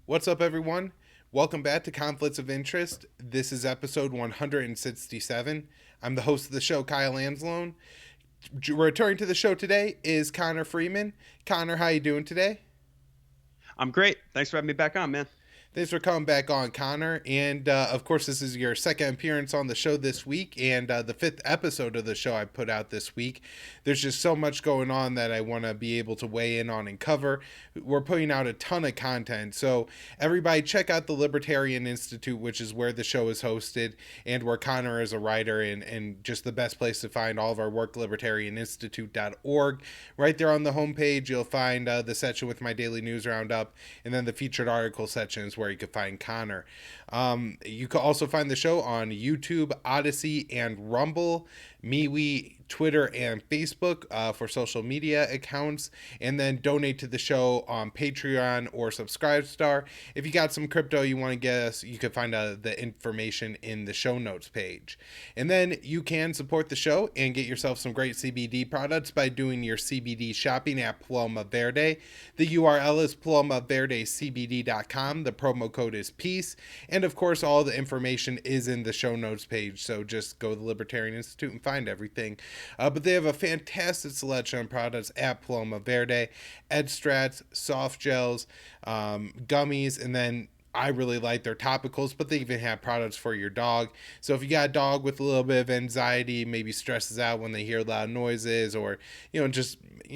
What's up, everyone? Welcome back to Conflicts of Interest. This is episode 167. I'm the host of the show, Kyle Anslone. Returning to the show today is Connor Freeman. Connor, how you doing today? I'm great. Thanks for having me back on, man. Thanks for coming back on, Connor. And of course, this is your second appearance on the show this week and the fifth episode of the show I put out this week. There's just so much going on that I want to be able to weigh in on and cover. We're putting out a ton of content. So, everybody, check out the Libertarian Institute, which is where the show is hosted and where Connor is a writer, and just the best place to find all of our work, libertarianinstitute.org. Right there on the homepage, you'll find the section with my daily news roundup, and then the featured article section is where you can find Connor. You can also find the show on YouTube, Odysee, and Rumble, MeWe, Twitter, and Facebook for social media accounts, and then donate to the show on Patreon or Subscribestar. If you got some crypto you want to get us, you can find the information in the show notes page. And then you can support the show and get yourself some great CBD products by doing your CBD shopping at Paloma Verde. The URL is palomaverdecbd.com. The promo code is PEACE. And of course, all the information is in the show notes page. So just go to the Libertarian Institute and find everything. But they have a fantastic selection of products at Paloma Verde: extracts, soft gels, gummies, and then I really like their topicals, but they even have products for your dog. So if you got a dog with a little bit of anxiety, maybe stresses out when they hear loud noises, or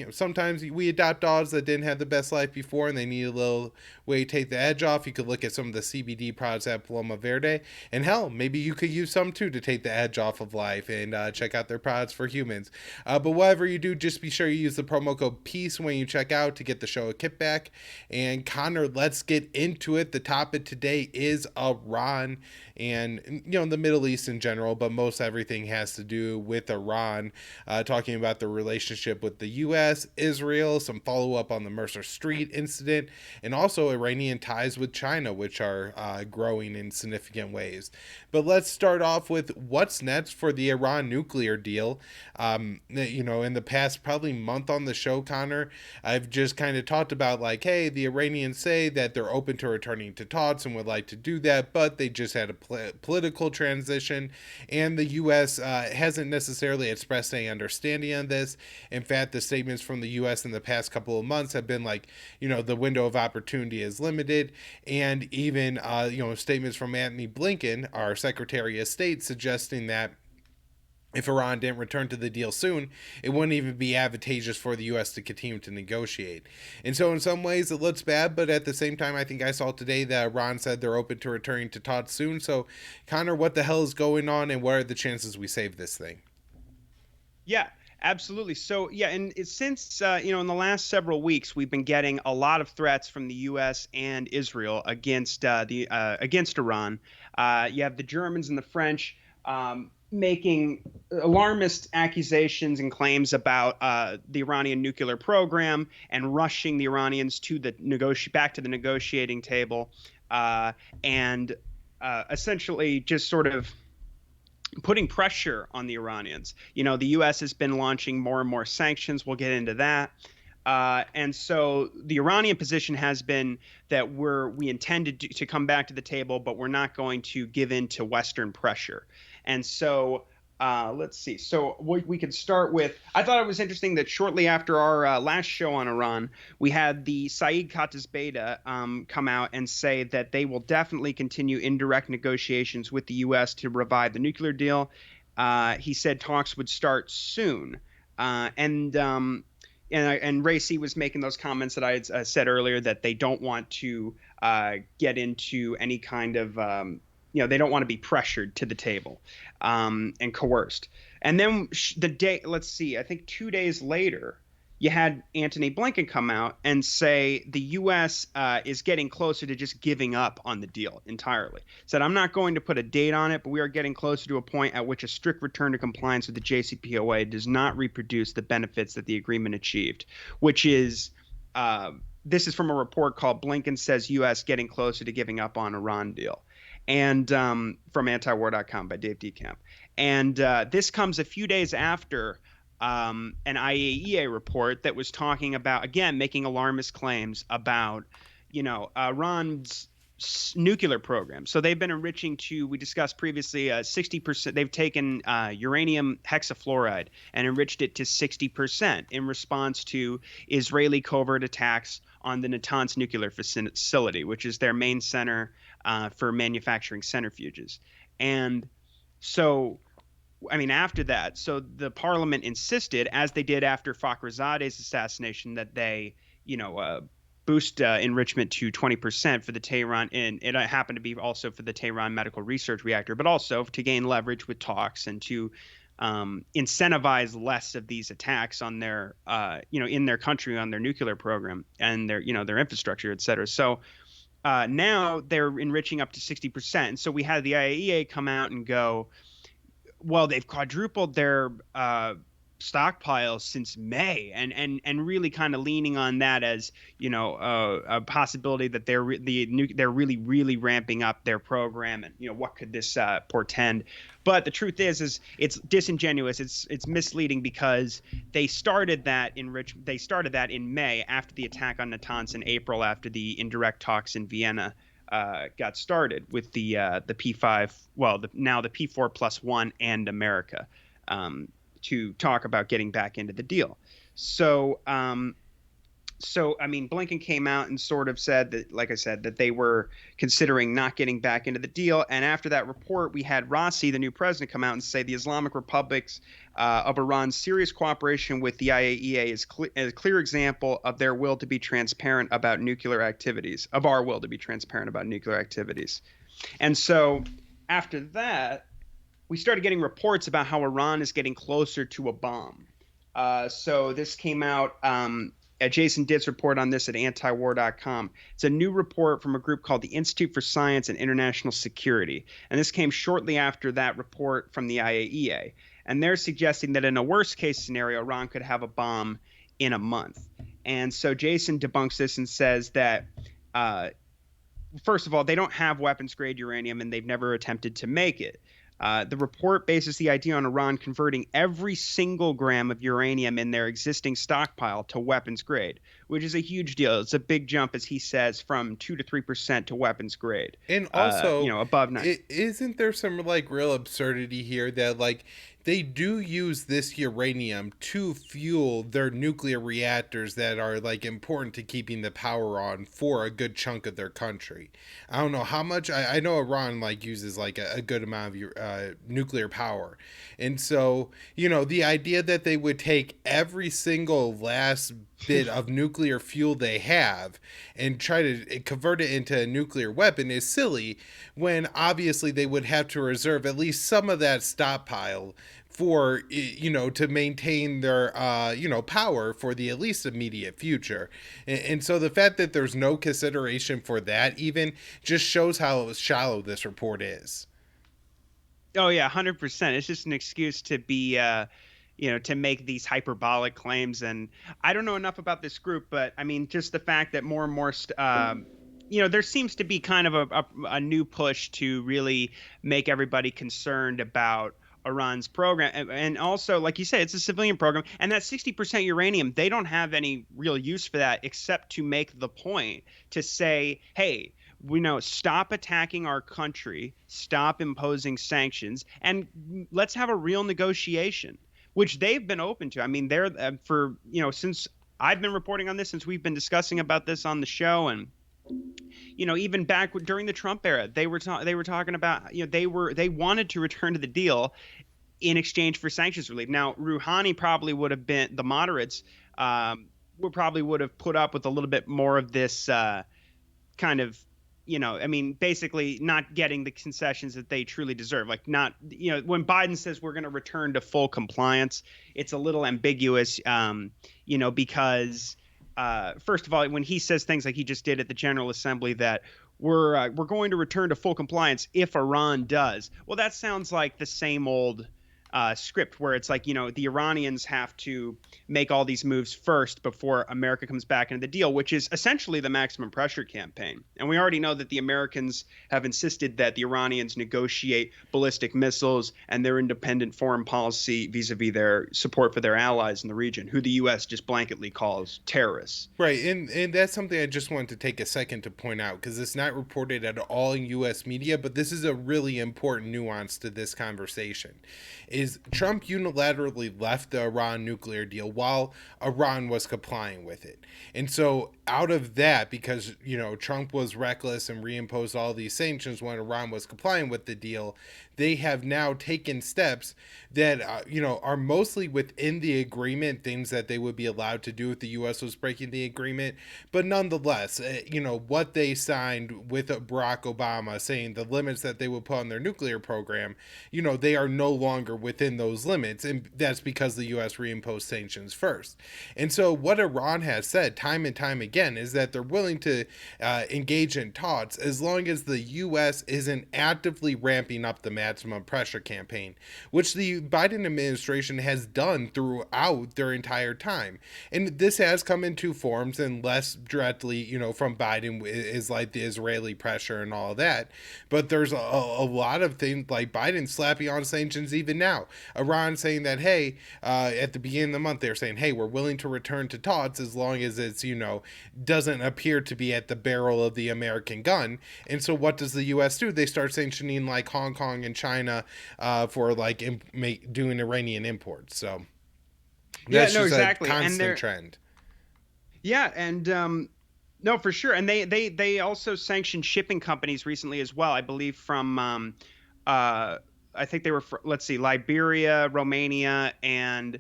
sometimes we adopt dogs that didn't have the best life before and they need a little way to take the edge off, you could look at some of the CBD products at Paloma Verde. And hell, maybe you could use some too to take the edge off of life, and check out their products for humans. But whatever you do, just be sure you use the promo code PEACE when you check out to get the show a kickback. And Connor, let's get into it. The topic today is Iran and the Middle East in general, but most everything has to do with Iran, talking about the relationship with the US, Israel, some follow-up on the Mercer Street incident, and also Iranian ties with China, which are growing in significant ways. But let's start off with what's next for the Iran nuclear deal. In the past probably month on the show, Connor, I've just kind of talked about like, hey, the Iranians say that they're open to returning to talks and would like to do that, but they just had a political transition, and the U.S. Hasn't necessarily expressed any understanding on this. In fact, the statements from the U.S. in the past couple of months have been like, the window of opportunity is limited, and even, statements from Antony Blinken, our Secretary of State, suggesting that if Iran didn't return to the deal soon, it wouldn't even be advantageous for the U.S. to continue to negotiate. And so in some ways it looks bad, but at the same time, I think I saw today that Iran said they're open to returning to talks soon. So, Connor, what the hell is going on, and what are the chances we save this thing? Yeah, absolutely. So, yeah, and since, in the last several weeks, we've been getting a lot of threats from the U.S. and Israel against against Iran. You have the Germans and the French making alarmist accusations and claims about the Iranian nuclear program and rushing the Iranians to back to the negotiating table, and essentially just sort of putting pressure on the Iranians. The U.S. has been launching more and more sanctions. We'll get into that. And so the Iranian position has been that we intend to come back to the table, but we're not going to give in to Western pressure. And so let's see. So we could start with, I thought it was interesting that shortly after our last show on Iran, we had the Saeed Khatibzadeh come out and say that they will definitely continue indirect negotiations with the U.S. to revive the nuclear deal. He said talks would start soon. And Ray C was making those comments that I had said earlier, that they don't want to get into any kind of they don't want to be pressured to the table and coerced. And then let's see, I think 2 days later, you had Antony Blinken come out and say the U.S. Is getting closer to just giving up on the deal entirely. Said, I'm not going to put a date on it, but we are getting closer to a point at which a strict return to compliance with the JCPOA does not reproduce the benefits that the agreement achieved, which is this is from a report called Blinken Says U.S. Getting Closer to Giving Up on Iran Deal, and from antiwar.com by Dave Decamp. And this comes a few days after an IAEA report that was talking about, again, making alarmist claims about, Iran's nuclear program. So they've been enriching to, we discussed previously, 60%. They've taken uranium hexafluoride and enriched it to 60% in response to Israeli covert attacks on the Natanz nuclear facility, which is their main center for manufacturing centrifuges. And so, I mean, after that, so the parliament insisted, as they did after Fakhrizade's assassination, that they, boost enrichment to 20% for the Tehran, and it happened to be also for the Tehran medical research reactor, but also to gain leverage with talks and to incentivize less of these attacks on their, in their country, on their nuclear program and their, their infrastructure, et cetera. So now they're enriching up to 60%. And so we had the IAEA come out and go, well, they've quadrupled their stockpiles since May, and really kind of leaning on that as a possibility that they're really ramping up their program, and what could this portend. But the truth is it's disingenuous. It's misleading, because they started that in May after the attack on Natanz in April, after the indirect talks in Vienna got started with the P5, now the P4+1 and America, to talk about getting back into the deal. So I mean, Blinken came out and sort of said that, like I said, that they were considering not getting back into the deal. And after that report, we had Rossi, the new president, come out and say the Islamic Republics of Iran's serious cooperation with the IAEA is a clear example of their will to be transparent about nuclear activities, of our will to be transparent about nuclear activities. And so after that, we started getting reports about how Iran is getting closer to a bomb. So this came out, Jason Ditt's report on this at antiwar.com. It's a new report from a group called the Institute for Science and International Security. And this came shortly after that report from the IAEA. And they're suggesting that in a worst case scenario, Iran could have a bomb in a month. And so Jason debunks this and says that, first of all, they don't have weapons grade uranium, and they've never attempted to make it. The report bases the idea on Iran converting every single gram of uranium in their existing stockpile to weapons grade, which is a huge deal. It's a big jump, as he says, from 2 to 3% to weapons grade. And also, above 9. Isn't there some real absurdity here that they do use this uranium to fuel their nuclear reactors that are important to keeping the power on for a good chunk of their country? I don't know how much. I know Iran uses a good amount of nuclear power, and so the idea that they would take every single last bit of nuclear fuel they have and try to convert it into a nuclear weapon is silly, when obviously they would have to reserve at least some of that stockpile for to maintain their power for the at least immediate future. And so the fact that there's no consideration for that even just shows how shallow this report is. Oh yeah, 100%. It's just an excuse to be to make these hyperbolic claims. And I don't know enough about this group, but I mean, just the fact that more and more there seems to be kind of a new push to really make everybody concerned about Iran's program. And also, like you said, it's a civilian program. And that 60% uranium, they don't have any real use for that except to make the point to say, hey, stop attacking our country, stop imposing sanctions, and let's have a real negotiation, which they've been open to. I mean, they're since I've been reporting on this, since we've been discussing about this on the show, and even back during the Trump era, they were talking about, they wanted to return to the deal in exchange for sanctions relief. Now, Rouhani probably would have been, the moderates would have put up with a little bit more of this kind of, basically not getting the concessions that they truly deserve. When Biden says we're going to return to full compliance, it's a little ambiguous, because first of all, when he says things like he just did at the General Assembly that we're going to return to full compliance if Iran does, well, that sounds like the same old script where it's like, the Iranians have to make all these moves first before America comes back into the deal, which is essentially the maximum pressure campaign. And we already know that the Americans have insisted that the Iranians negotiate ballistic missiles and their independent foreign policy vis-a-vis their support for their allies in the region, who the U.S. just blanketly calls terrorists. Right, and that's something I just wanted to take a second to point out, because it's not reported at all in U.S. media, but this is a really important nuance to this conversation. Is Trump unilaterally left the Iran nuclear deal while Iran was complying with it. And so out of that, because, Trump was reckless and reimposed all these sanctions when Iran was complying with the deal, they have now taken steps that, are mostly within the agreement, things that they would be allowed to do if the U.S. was breaking the agreement. But nonetheless, what they signed with Barack Obama saying the limits that they would put on their nuclear program, they are no longer within those limits. And that's because the U.S. reimposed sanctions first. And so what Iran has said time and time again is that they're willing to engage in talks as long as the U.S. isn't actively ramping up the maximum pressure campaign, which the Biden administration has done throughout their entire time. And this has come in two forms, and less directly, from Biden is like the Israeli pressure and all of that. But there's a lot of things like Biden slapping on sanctions even now. Iran saying that, hey, at the beginning of the month, they're saying, hey, we're willing to return to talks as long as it's, doesn't appear to be at the barrel of the American gun. And so what does the U.S. do? They start sanctioning like Hong Kong and China for like doing Iranian imports. So that's just exactly. a constant trend. Yeah, and no, for sure. And they also sanctioned shipping companies recently as well, I believe from I think they were, let's see, Liberia, Romania, and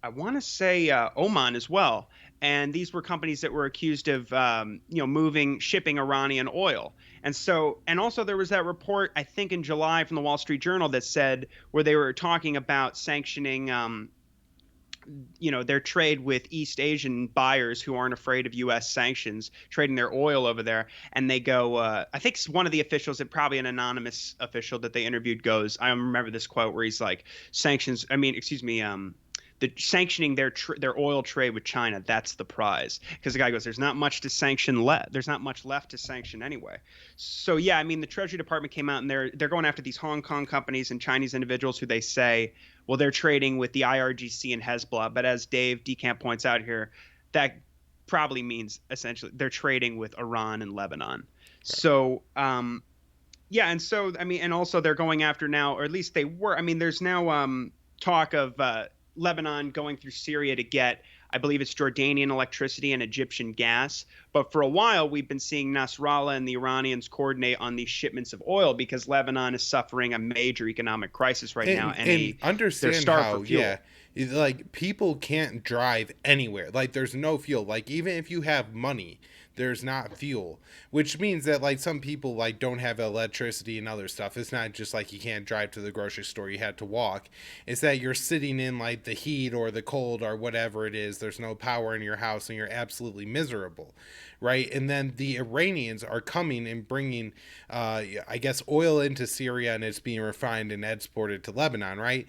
I want to say Oman as well. And these were companies that were accused of, shipping Iranian oil. And so, and also there was that report, I think in July from the Wall Street Journal that said where they were talking about sanctioning, their trade with East Asian buyers who aren't afraid of U.S. sanctions, trading their oil over there. And they go, I think one of the officials, probably an anonymous official that they interviewed goes, I remember this quote where he's like, the sanctioning their oil trade with China, that's the prize. Because the guy goes, there's not much to sanction left. There's not much left to sanction anyway. So yeah, the Treasury Department came out and they're going after these Hong Kong companies and Chinese individuals who they say, well, they're trading with the IRGC and Hezbollah. But as Dave DeCamp points out here, that probably means essentially they're trading with Iran and Lebanon. Right. So yeah, and so and also they're going after now, or at least they were. There's now talk of Lebanon going through Syria to get, I believe it's Jordanian electricity and Egyptian gas. But for a while, we've been seeing Nasrallah and the Iranians coordinate on these shipments of oil because Lebanon is suffering a major economic crisis right now. And understand how, yeah, like people can't drive anywhere. Like there's no fuel. Like even if you have money, there's not fuel, which means that like some people like don't have electricity and other stuff. It's not just like you can't drive to the grocery store, you have to walk. It's that you're sitting in like the heat or the cold or whatever it is. There's no power in your house and you're absolutely miserable, right? And then the Iranians are coming and bringing, I guess, oil into Syria and it's being refined and exported to Lebanon, right?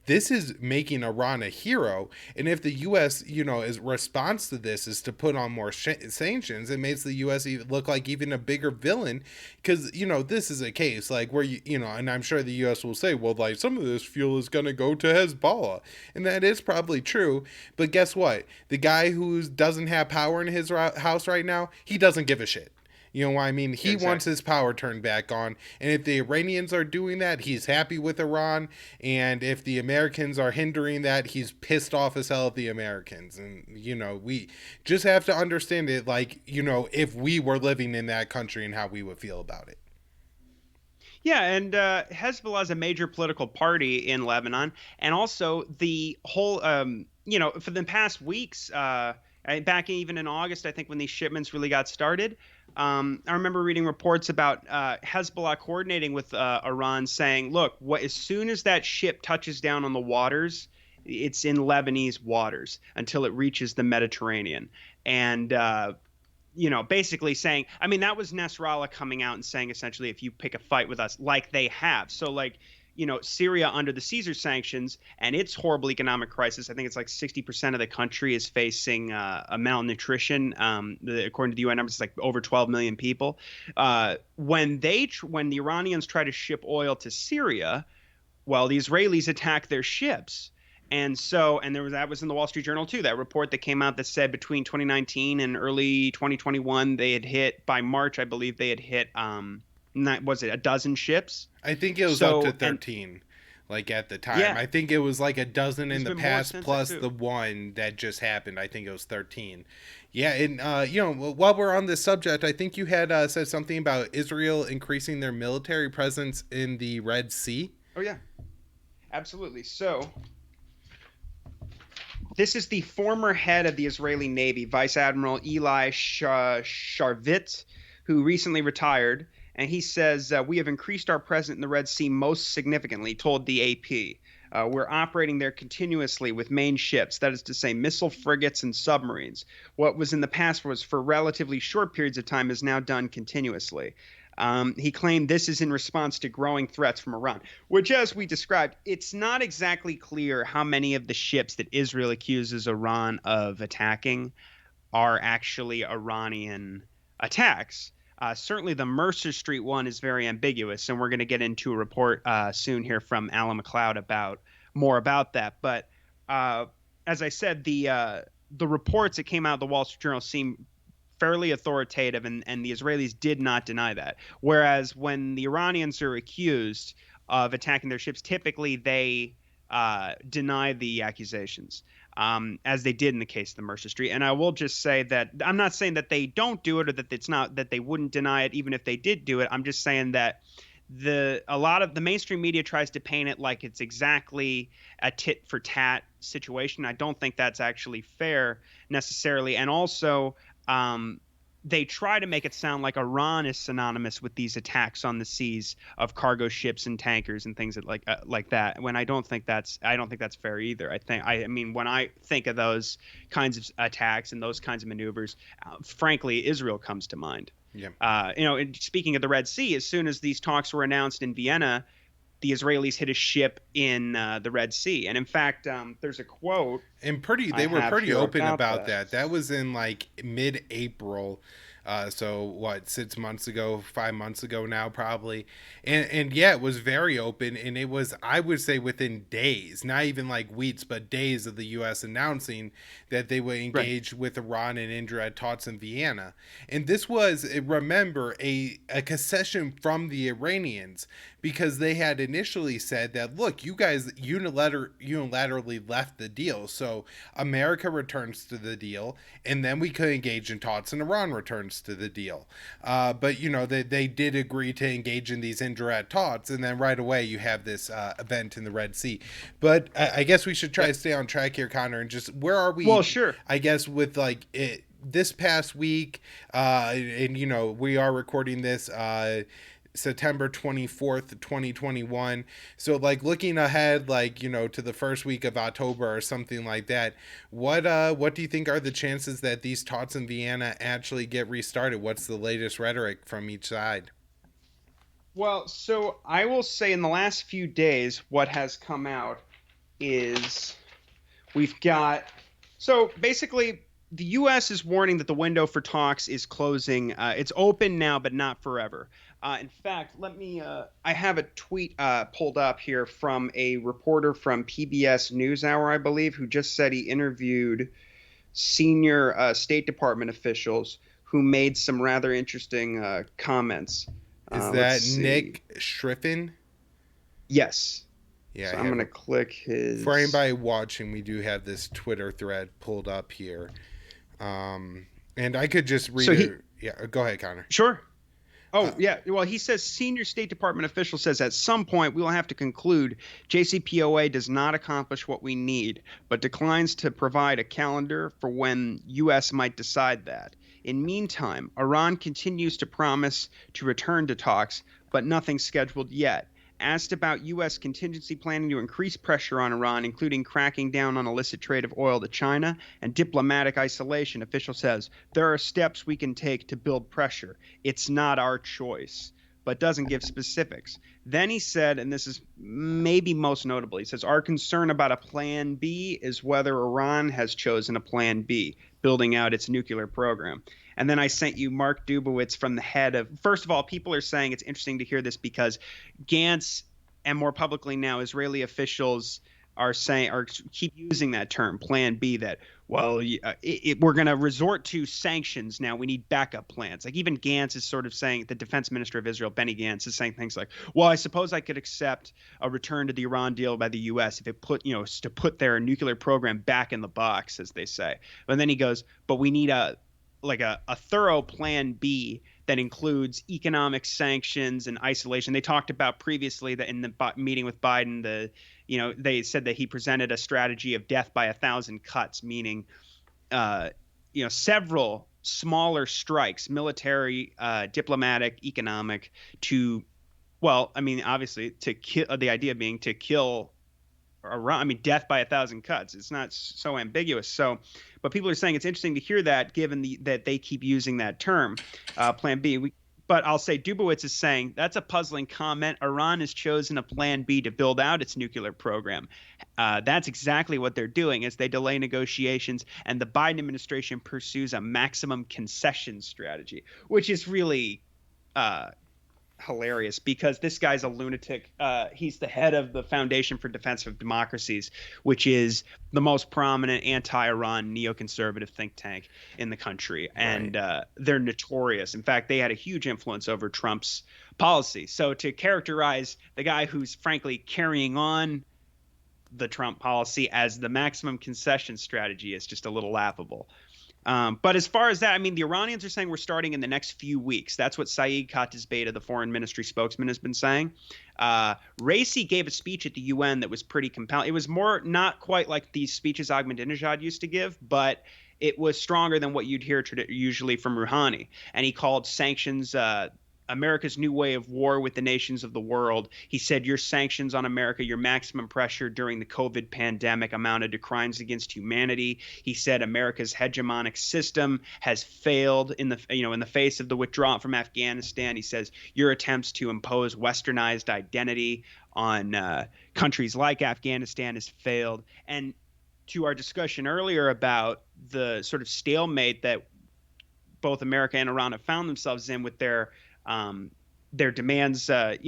This is making Iran a hero. And if the U.S., is response to this is to put on more sanctions, it makes the U.S. look like even a bigger villain. Because, this is a case like where, and I'm sure the U.S. will say, well, like some of this fuel is going to go to Hezbollah. And that is probably true. But guess what? The guy who doesn't have power in his house right now, he doesn't give a shit. You know what I mean? He Exactly. wants his power turned back on. And if the Iranians are doing that, he's happy with Iran. And if the Americans are hindering that, he's pissed off as hell at the Americans. And, we just have to understand it like, if we were living in that country and how we would feel about it. Yeah, and Hezbollah is a major political party in Lebanon. And also the whole, for the past weeks, back even in August, I think when these shipments really got started, I remember reading reports about Hezbollah coordinating with Iran saying, look, as soon as that ship touches down on the waters, it's in Lebanese waters until it reaches the Mediterranean. And, basically saying, that was Nasrallah coming out and saying essentially, if you pick a fight with us like they have. So like, Syria under the Caesar sanctions and its horrible economic crisis. I think it's like 60% of the country is facing a malnutrition. According to the UN numbers, it's like over 12 million people. When the Iranians try to ship oil to Syria, well, the Israelis attack their ships. And that was in the Wall Street Journal too. That report that came out that said between 2019 and early 2021, they had hit, by March, I believe they had hit, was it a dozen ships? I think it was up to 13, like at the time. Yeah. I think it was like a dozen in the past, plus too. the one that just happened. I think it was 13. Yeah, and while we're on this subject, I think you had said something about Israel increasing their military presence in the Red Sea. Oh yeah, absolutely. So this is the former head of the Israeli Navy, Vice Admiral Eli Sharvit, who recently retired. And he says, we have increased our presence in the Red Sea most significantly, told the AP. We're operating there continuously with main ships, that is to say missile frigates and submarines. What was in the past was for relatively short periods of time is now done continuously. He claimed this is in response to growing threats from Iran, which, as we described, it's not exactly clear how many of the ships that Israel accuses Iran of attacking are actually Iranian attacks. Certainly the Mercer Street one is very ambiguous, and we're going to get into a report soon here from Alan McLeod more about that. But as I said, the reports that came out of the Wall Street Journal seem fairly authoritative, and the Israelis did not deny that. Whereas when the Iranians are accused of attacking their ships, typically they deny the accusations. As they did in the case of the Mercer Street. And I will just say that I'm not saying that they don't do it or that it's not that they wouldn't deny it even if they did do it. I'm just saying that a lot of the mainstream media tries to paint it like it's exactly a tit for tat situation. I don't think that's actually fair necessarily. And also, they try to make it sound like Iran is synonymous with these attacks on the seas of cargo ships and tankers and things like that. When I don't think that's fair either. I mean, when I think of those kinds of attacks and those kinds of maneuvers, frankly, Israel comes to mind. Yeah. And speaking of the Red Sea, as soon as these talks were announced in Vienna, the Israelis hit a ship in the Red Sea. And in fact, there's a quote. And they were pretty open about that. That was in like mid-April. So what, 6 months ago, 5 months ago now, probably. And yeah, it was very open. And it was, I would say, within days, not even like weeks, but days of the U.S. announcing that they would engage with Iran and indirect talks in Vienna. And this was, remember, a concession from the Iranians, because they had initially said that, look, you guys unilaterally left the deal. So America returns to the deal, and then we could engage in talks, and Iran returns to the deal. But, they did agree to engage in these indirect talks, and then right away you have this event in the Red Sea. But I guess we should try to stay on track here, Connor, and just where are we? Well, sure. I guess with like this past week, and we are recording this September 24th, 2021. So like looking ahead, like, to the first week of October or something like that, what do you think are the chances that these talks in Vienna actually get restarted? What's the latest rhetoric from each side? Well, so I will say in the last few days, what has come out is so basically the U.S. is warning that the window for talks is closing. It's open now, but not forever. In fact, I have a tweet pulled up here from a reporter from PBS NewsHour, I believe, who just said he interviewed senior State Department officials who made some rather interesting comments. Is that Nick Schriffen? Yes. Yeah. So I'm going to click his... For anybody watching, we do have this Twitter thread pulled up here. And I could just read it. Yeah, go ahead, Connor. Sure. Oh, yeah. Well, he says senior State Department official says at some point we will have to conclude JCPOA does not accomplish what we need, but declines to provide a calendar for when U.S. might decide that. In meantime, Iran continues to promise to return to talks, but nothing scheduled yet. Asked about U.S. contingency planning to increase pressure on Iran, including cracking down on illicit trade of oil to China and diplomatic isolation, official says, there are steps we can take to build pressure. It's not our choice. but doesn't give specifics. Then he said, and this is maybe most notable, he says, our concern about a plan B is whether Iran has chosen a plan B, building out its nuclear program. And then I sent you Mark Dubowitz from the head of, first of all, people are saying it's interesting to hear this because Gantz and more publicly now Israeli officials are keep using that term, plan B, that, well, we're going to resort to sanctions now. We need backup plans. Like even Gantz is sort of saying, the defense minister of Israel, Benny Gantz, is saying things like, well, I suppose I could accept a return to the Iran deal by the U.S. if it to put their nuclear program back in the box, as they say. But then he goes, but we need a thorough plan B that includes economic sanctions and isolation. They talked about previously that in the meeting with Biden, they said that he presented a strategy of death by 1,000 cuts, meaning, several smaller strikes, military, diplomatic, economic, obviously to kill, the idea being to kill Iran. Death by 1,000 cuts. It's not so ambiguous. So, but people are saying it's interesting to hear that, given that they keep using that term, Plan B. But I'll say Dubowitz is saying that's a puzzling comment. Iran has chosen a Plan B to build out its nuclear program. That's exactly what they're doing as they delay negotiations, and the Biden administration pursues a maximum concession strategy, which is really hilarious because this guy's a lunatic. He's the head of the Foundation for Defense of Democracies, which is the most prominent anti-Iran neoconservative think tank in the country. And they're notorious. In fact, they had a huge influence over Trump's policy. So to characterize the guy who's frankly carrying on the Trump policy as the maximum concession strategy is just a little laughable. But as far as that, the Iranians are saying we're starting in the next few weeks. That's what Saeed Khatibzadeh, the foreign ministry spokesman, has been saying. Raisi gave a speech at the UN that was pretty compelling. It was not quite like these speeches Ahmadinejad used to give, but it was stronger than what you'd hear usually from Rouhani. And he called sanctions America's new way of war with the nations of the world. He said your sanctions on America, your maximum pressure during the COVID pandemic amounted to crimes against humanity. He said America's hegemonic system has failed in the face of the withdrawal from Afghanistan. He says your attempts to impose westernized identity on countries like Afghanistan has failed. And to our discussion earlier about the sort of stalemate that both America and Iran have found themselves in with their demands, the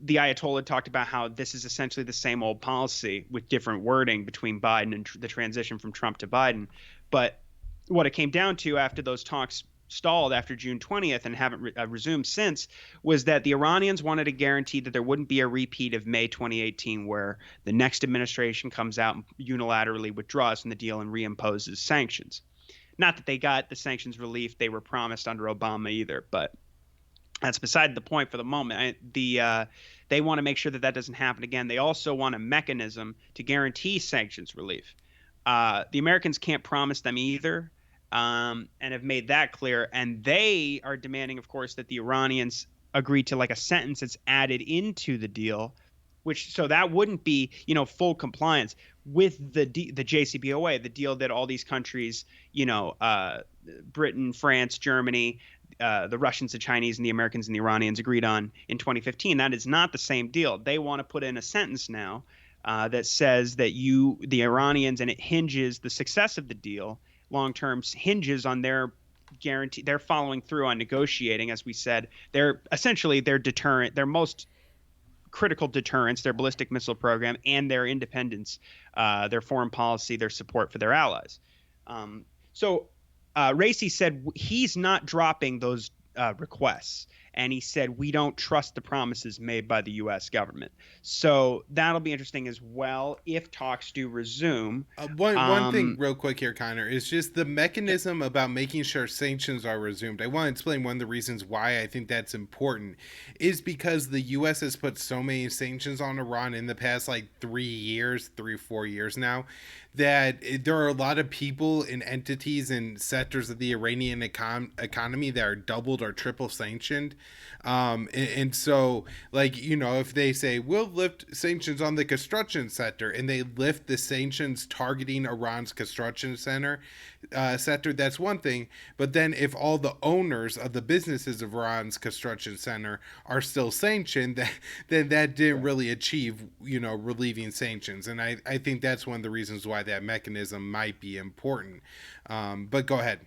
Ayatollah talked about how this is essentially the same old policy with different wording between Biden and the transition from Trump to Biden. But what it came down to after those talks stalled after June 20th and haven't resumed since was that the Iranians wanted to guarantee that there wouldn't be a repeat of May 2018 where the next administration comes out and unilaterally withdraws from the deal and reimposes sanctions. Not that they got the sanctions relief they were promised under Obama either, but that's beside the point for the moment. They want to make sure that doesn't happen again. They also want a mechanism to guarantee sanctions relief. The Americans can't promise them either, and have made that clear. And they are demanding, of course, that the Iranians agree to like a sentence that's added into the deal, so that wouldn't be, full compliance with the JCPOA, the deal that all these countries, Britain, France, Germany, the Russians, the Chinese, and the Americans and the Iranians agreed on in 2015. That is not the same deal. They want to put in a sentence now that says that the Iranians, and it hinges, the success of the deal long-term hinges on their guarantee. They're following through on negotiating, as we said. They're essentially their deterrent, their most critical deterrence, their ballistic missile program, and their independence, their foreign policy, their support for their allies. So Raisi said he's not dropping those requests. And he said, we don't trust the promises made by the U.S. government. So that'll be interesting as well if talks do resume. One thing real quick here, Connor, is just the mechanism about making sure sanctions are resumed. I want to explain one of the reasons why I think that's important is because the U.S. has put so many sanctions on Iran in the past 3 or 4 years now, that there are a lot of people and entities and sectors of the Iranian economy that are doubled or triple sanctioned. And so, like, if they say we'll lift sanctions on the construction sector, and they lift the sanctions targeting Iran's construction sector, that's one thing. But then if all the owners of the businesses of Iran's construction center are still sanctioned, then that didn't really achieve, relieving sanctions. And I think that's one of the reasons why that mechanism might be important. But go ahead.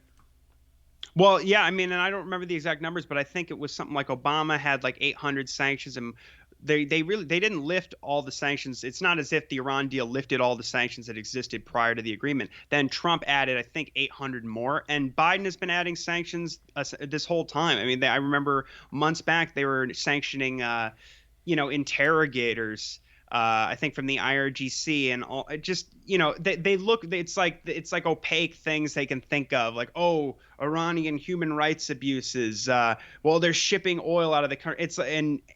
Well, yeah, I mean, and I don't remember the exact numbers, but I think it was something like Obama had like 800 sanctions, and they didn't lift all the sanctions. It's not as if the Iran deal lifted all the sanctions that existed prior to the agreement. Then Trump added, I think, 800 more, and Biden has been adding sanctions this whole time. I mean, I remember months back they were sanctioning, interrogators. I think from the IRGC and all, just they look. It's like opaque things they can think of, like, oh, Iranian human rights abuses. Well, they're shipping oil out of the country.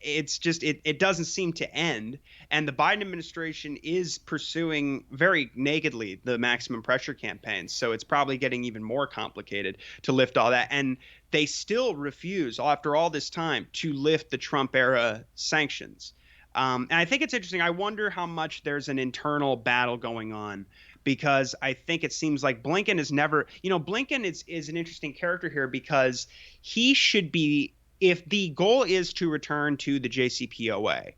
It doesn't seem to end. And the Biden administration is pursuing very nakedly the maximum pressure campaign. So it's probably getting even more complicated to lift all that. And they still refuse, after all this time, to lift the Trump era sanctions. And I think it's interesting. I wonder how much there's an internal battle going on, because I think it seems like Blinken is never, Blinken is an interesting character here, because he should be, if the goal is to return to the JCPOA,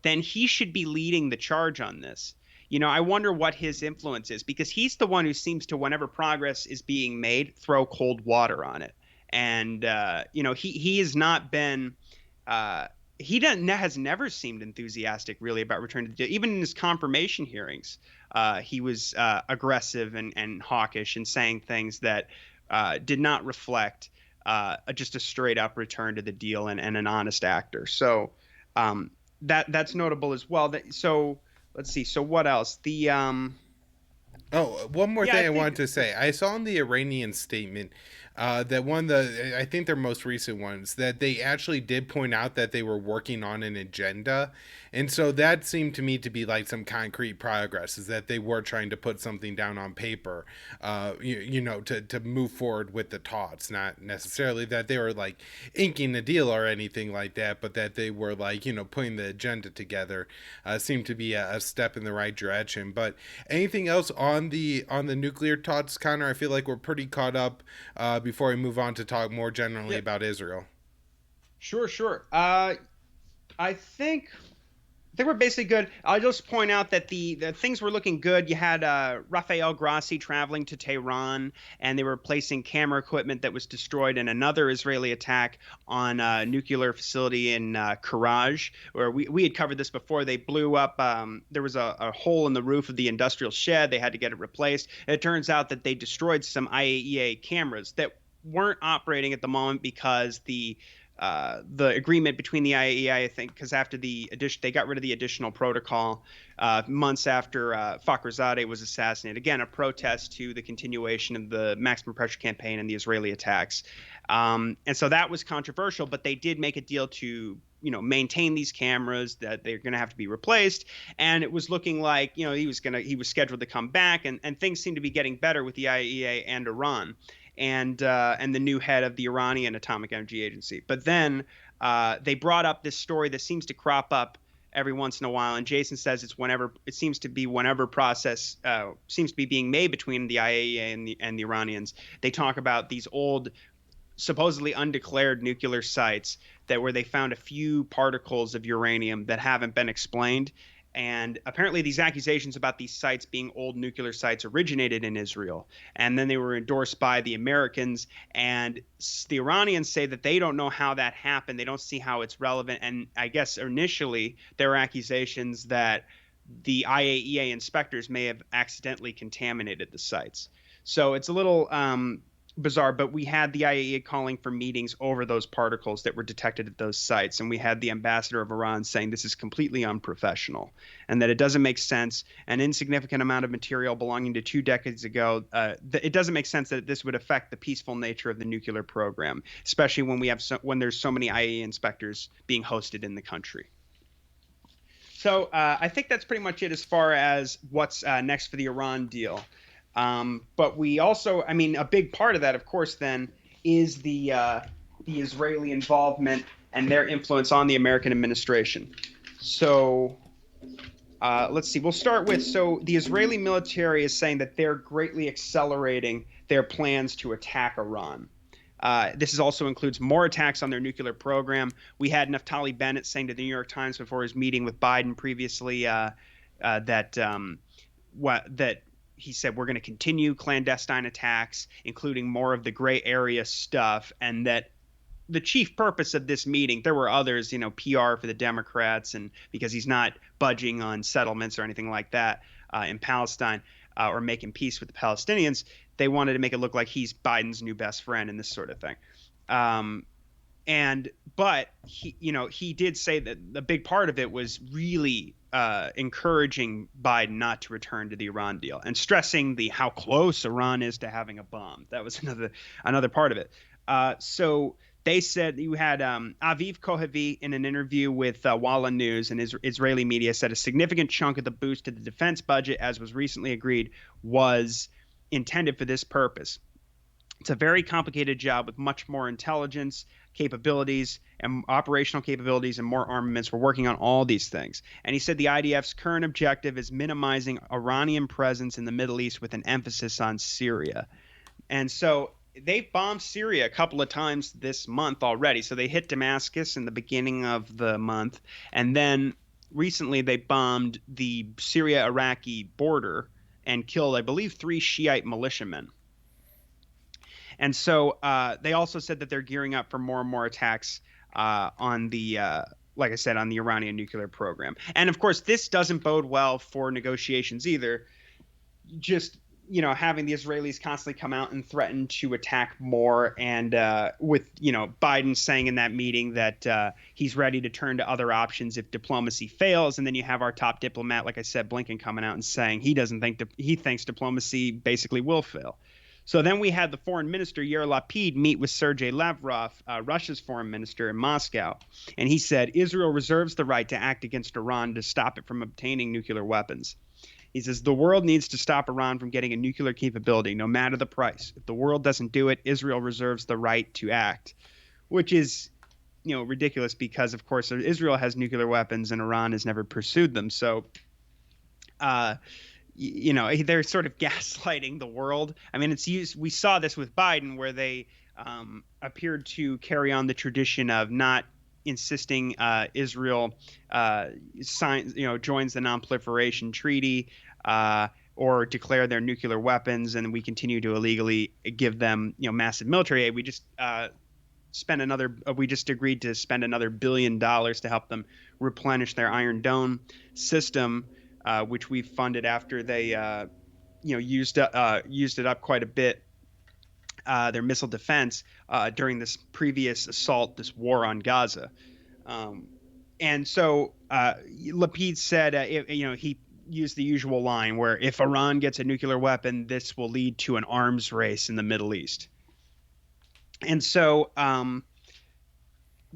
then he should be leading the charge on this. I wonder what his influence is, because he's the one who seems to, whenever progress is being made, throw cold water on it. And, he has not been, has never seemed enthusiastic really about returning to the deal. Even in his confirmation hearings, he was aggressive and hawkish, and saying things that did not reflect just a straight up return to the deal and an honest actor. So that's notable as well. So let's see. So what else? One more thing I wanted to say. I saw in the Iranian statement that I think their most recent ones, that they actually did point out that they were working on an agenda. And so that seemed to me to be like some concrete progress, is that they were trying to put something down on paper, to move forward with the talks. Not necessarily that they were like inking a deal or anything like that, but that they were like, putting the agenda together. Seemed to be a step in the right direction. But anything else on the nuclear talks, Connor? I feel like we're pretty caught up before we move on to talk more generally about Israel. Sure. I think we're basically good. I'll just point out that the things were looking good. You had Rafael Grossi traveling to Tehran, and they were placing camera equipment that was destroyed in another Israeli attack on a nuclear facility in Karaj, where we had covered this before. They blew up. There was a hole in the roof of the industrial shed. They had to get it replaced. And it turns out that they destroyed some IAEA cameras that weren't operating at the moment, because the agreement between the IAEA, I think, because after the addition, they got rid of the additional protocol months after Fakhrizadeh was assassinated. Again, a protest to the continuation of the maximum pressure campaign and the Israeli attacks. And so that was controversial, but they did make a deal to maintain these cameras, that they're going to have to be replaced. And it was looking like, he was scheduled to come back, and things seem to be getting better with the IAEA and Iran. And the new head of the Iranian Atomic Energy Agency. But then they brought up this story that seems to crop up every once in a while, and Jason says it seems to be whenever process seems to be being made between the IAEA and the Iranians. They talk about these old, supposedly undeclared nuclear sites where they found a few particles of uranium that haven't been explained. And apparently these accusations about these sites being old nuclear sites originated in Israel. And then they were endorsed by the Americans. And the Iranians say that they don't know how that happened. They don't see how it's relevant. And I guess initially there were accusations that the IAEA inspectors may have accidentally contaminated the sites. So it's a little bizarre, but we had the IAEA calling for meetings over those particles that were detected at those sites, and we had the ambassador of Iran saying this is completely unprofessional and that it doesn't make sense. An insignificant amount of material belonging to 2 decades ago, it doesn't make sense that this would affect the peaceful nature of the nuclear program, especially when there's so many IAEA inspectors being hosted in the country. So I think that's pretty much it as far as what's next for the Iran deal. But we also, a big part of that, of course, then is the the Israeli involvement and their influence on the American administration. So let's see. We'll start with, so the Israeli military is saying that they're greatly accelerating their plans to attack Iran. This also includes more attacks on their nuclear program. We had Naftali Bennett saying to the New York Times before his meeting with Biden previously that he said we're going to continue clandestine attacks, including more of the gray area stuff, and that the chief purpose of this meeting, there were others, PR for the Democrats, and because he's not budging on settlements or anything like that in Palestine or making peace with the Palestinians, they wanted to make it look like he's Biden's new best friend and this sort of thing. But he did say that the big part of it was really encouraging Biden not to return to the Iran deal and stressing how close Iran is to having a bomb. That was another part of it. So they said you had Aviv Kohavi in an interview with Walla News, and Israeli media said a significant chunk of the boost to the defense budget, as was recently agreed, was intended for this purpose. It's a very complicated job with much more intelligence, capabilities, and operational capabilities, and more armaments. We're working on all these things. And he said the IDF's current objective is minimizing Iranian presence in the Middle East with an emphasis on Syria. And so they've bombed Syria a couple of times this month already. So they hit Damascus in the beginning of the month. And then recently they bombed the Syria-Iraqi border and killed, I believe, 3 Shiite militiamen. And so they also said that they're gearing up for more and more attacks on the, like I said, on the Iranian nuclear program. And of course, this doesn't bode well for negotiations either. Just, having the Israelis constantly come out and threaten to attack more, and with, Biden saying in that meeting that he's ready to turn to other options if diplomacy fails. And then you have our top diplomat, like I said, Blinken, coming out and saying he thinks diplomacy basically will fail. So then we had the foreign minister, Yair Lapid, meet with Sergei Lavrov, Russia's foreign minister, in Moscow. And he said Israel reserves the right to act against Iran to stop it from obtaining nuclear weapons. He says the world needs to stop Iran from getting a nuclear capability, no matter the price. If the world doesn't do it, Israel reserves the right to act, which is, ridiculous because, of course, Israel has nuclear weapons and Iran has never pursued them. So, they're sort of gaslighting the world. I mean, we saw this with Biden, where they appeared to carry on the tradition of not insisting Israel joins the Non-Proliferation Treaty or declare their nuclear weapons, and we continue to illegally give them massive military aid. We just agreed to spend another $1 billion to help them replenish their Iron Dome system, which we funded after they used it up quite a bit, their missile defense during this previous assault, this war on Gaza. And so Lapid said, he used the usual line where if Iran gets a nuclear weapon, this will lead to an arms race in the Middle East. And so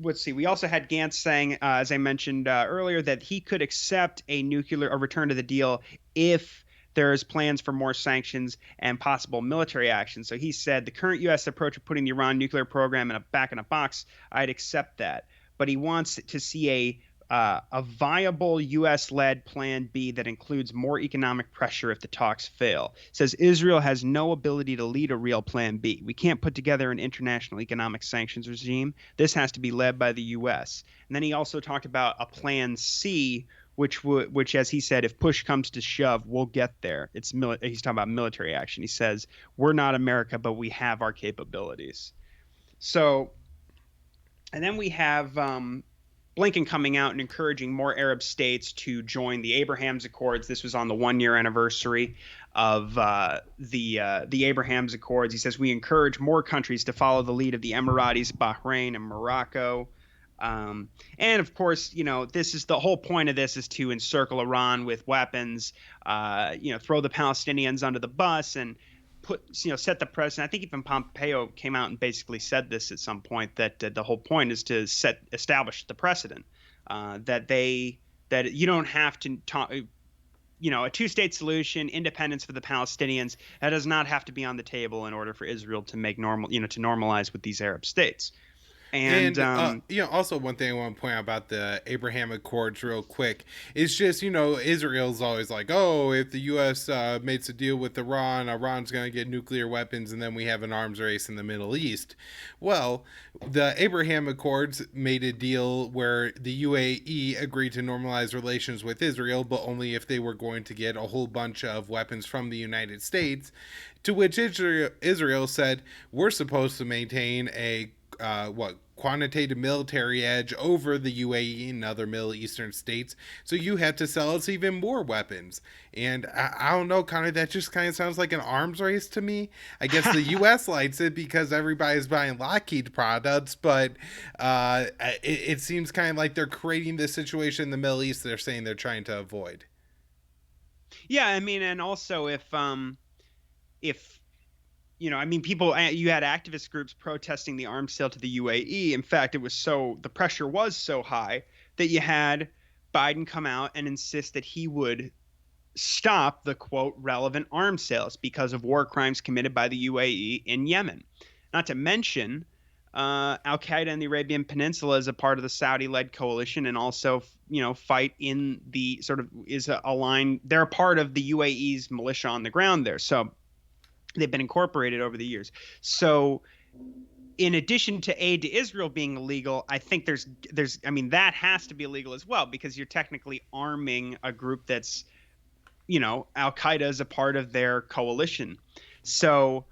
let's see. We also had Gantz saying, as I mentioned earlier, that he could accept a return to the deal if there's plans for more sanctions and possible military action. So he said the current U.S. approach of putting the Iran nuclear program back in a box, I'd accept that. But he wants to see a viable U.S.-led Plan B that includes more economic pressure if the talks fail. Says Israel has no ability to lead a real Plan B. We can't put together an international economic sanctions regime. This has to be led by the U.S. And then he also talked about a Plan C, which, as he said, if push comes to shove, we'll get there. He's talking about military action. He says, we're not America, but we have our capabilities. So, and then we have Blinken coming out and encouraging more Arab states to join the Abraham's Accords. This was on the 1-year anniversary of the Abraham's Accords. He says, we encourage more countries to follow the lead of the Emiratis, Bahrain, and Morocco. And of course, this is the whole point of this is to encircle Iran with weapons, throw the Palestinians under the bus and set the precedent. I think even Pompeo came out and basically said this at some point, that the whole point is to establish the precedent, that you don't have to talk, a 2-state solution, independence for the Palestinians, that does not have to be on the table in order for Israel to make to normalize with these Arab states. And And also one thing I want to point out about the Abraham Accords, real quick, is just Israel's always like, oh, if the U.S. Makes a deal with Iran, Iran's going to get nuclear weapons, and then we have an arms race in the Middle East. Well, the Abraham Accords made a deal where the UAE agreed to normalize relations with Israel, but only if they were going to get a whole bunch of weapons from the United States. To which Israel said, we're supposed to maintain a quantitative military edge over the UAE and other Middle Eastern states, so you have to sell us even more weapons. And I don't know, kind of that just kind of sounds like an arms race to me. I guess the U.S. likes it because everybody's buying Lockheed products, but it seems kind of like they're creating this situation in the Middle East they're saying they're trying to avoid. yeah, I mean, and also if I mean, you had activist groups protesting the arms sale to the UAE. In fact, the pressure was so high that you had Biden come out and insist that he would stop the quote relevant arms sales because of war crimes committed by the UAE in Yemen. Not to mention, Al Qaeda in the Arabian Peninsula is a part of the Saudi-led coalition, and also, fight in the sort of is a line. They're a part of the UAE's militia on the ground there. So they've been incorporated over the years. So in addition to aid to Israel being illegal, I think I mean, that has to be illegal as well, because you're technically arming a group that's, Al Qaeda is a part of their coalition. So,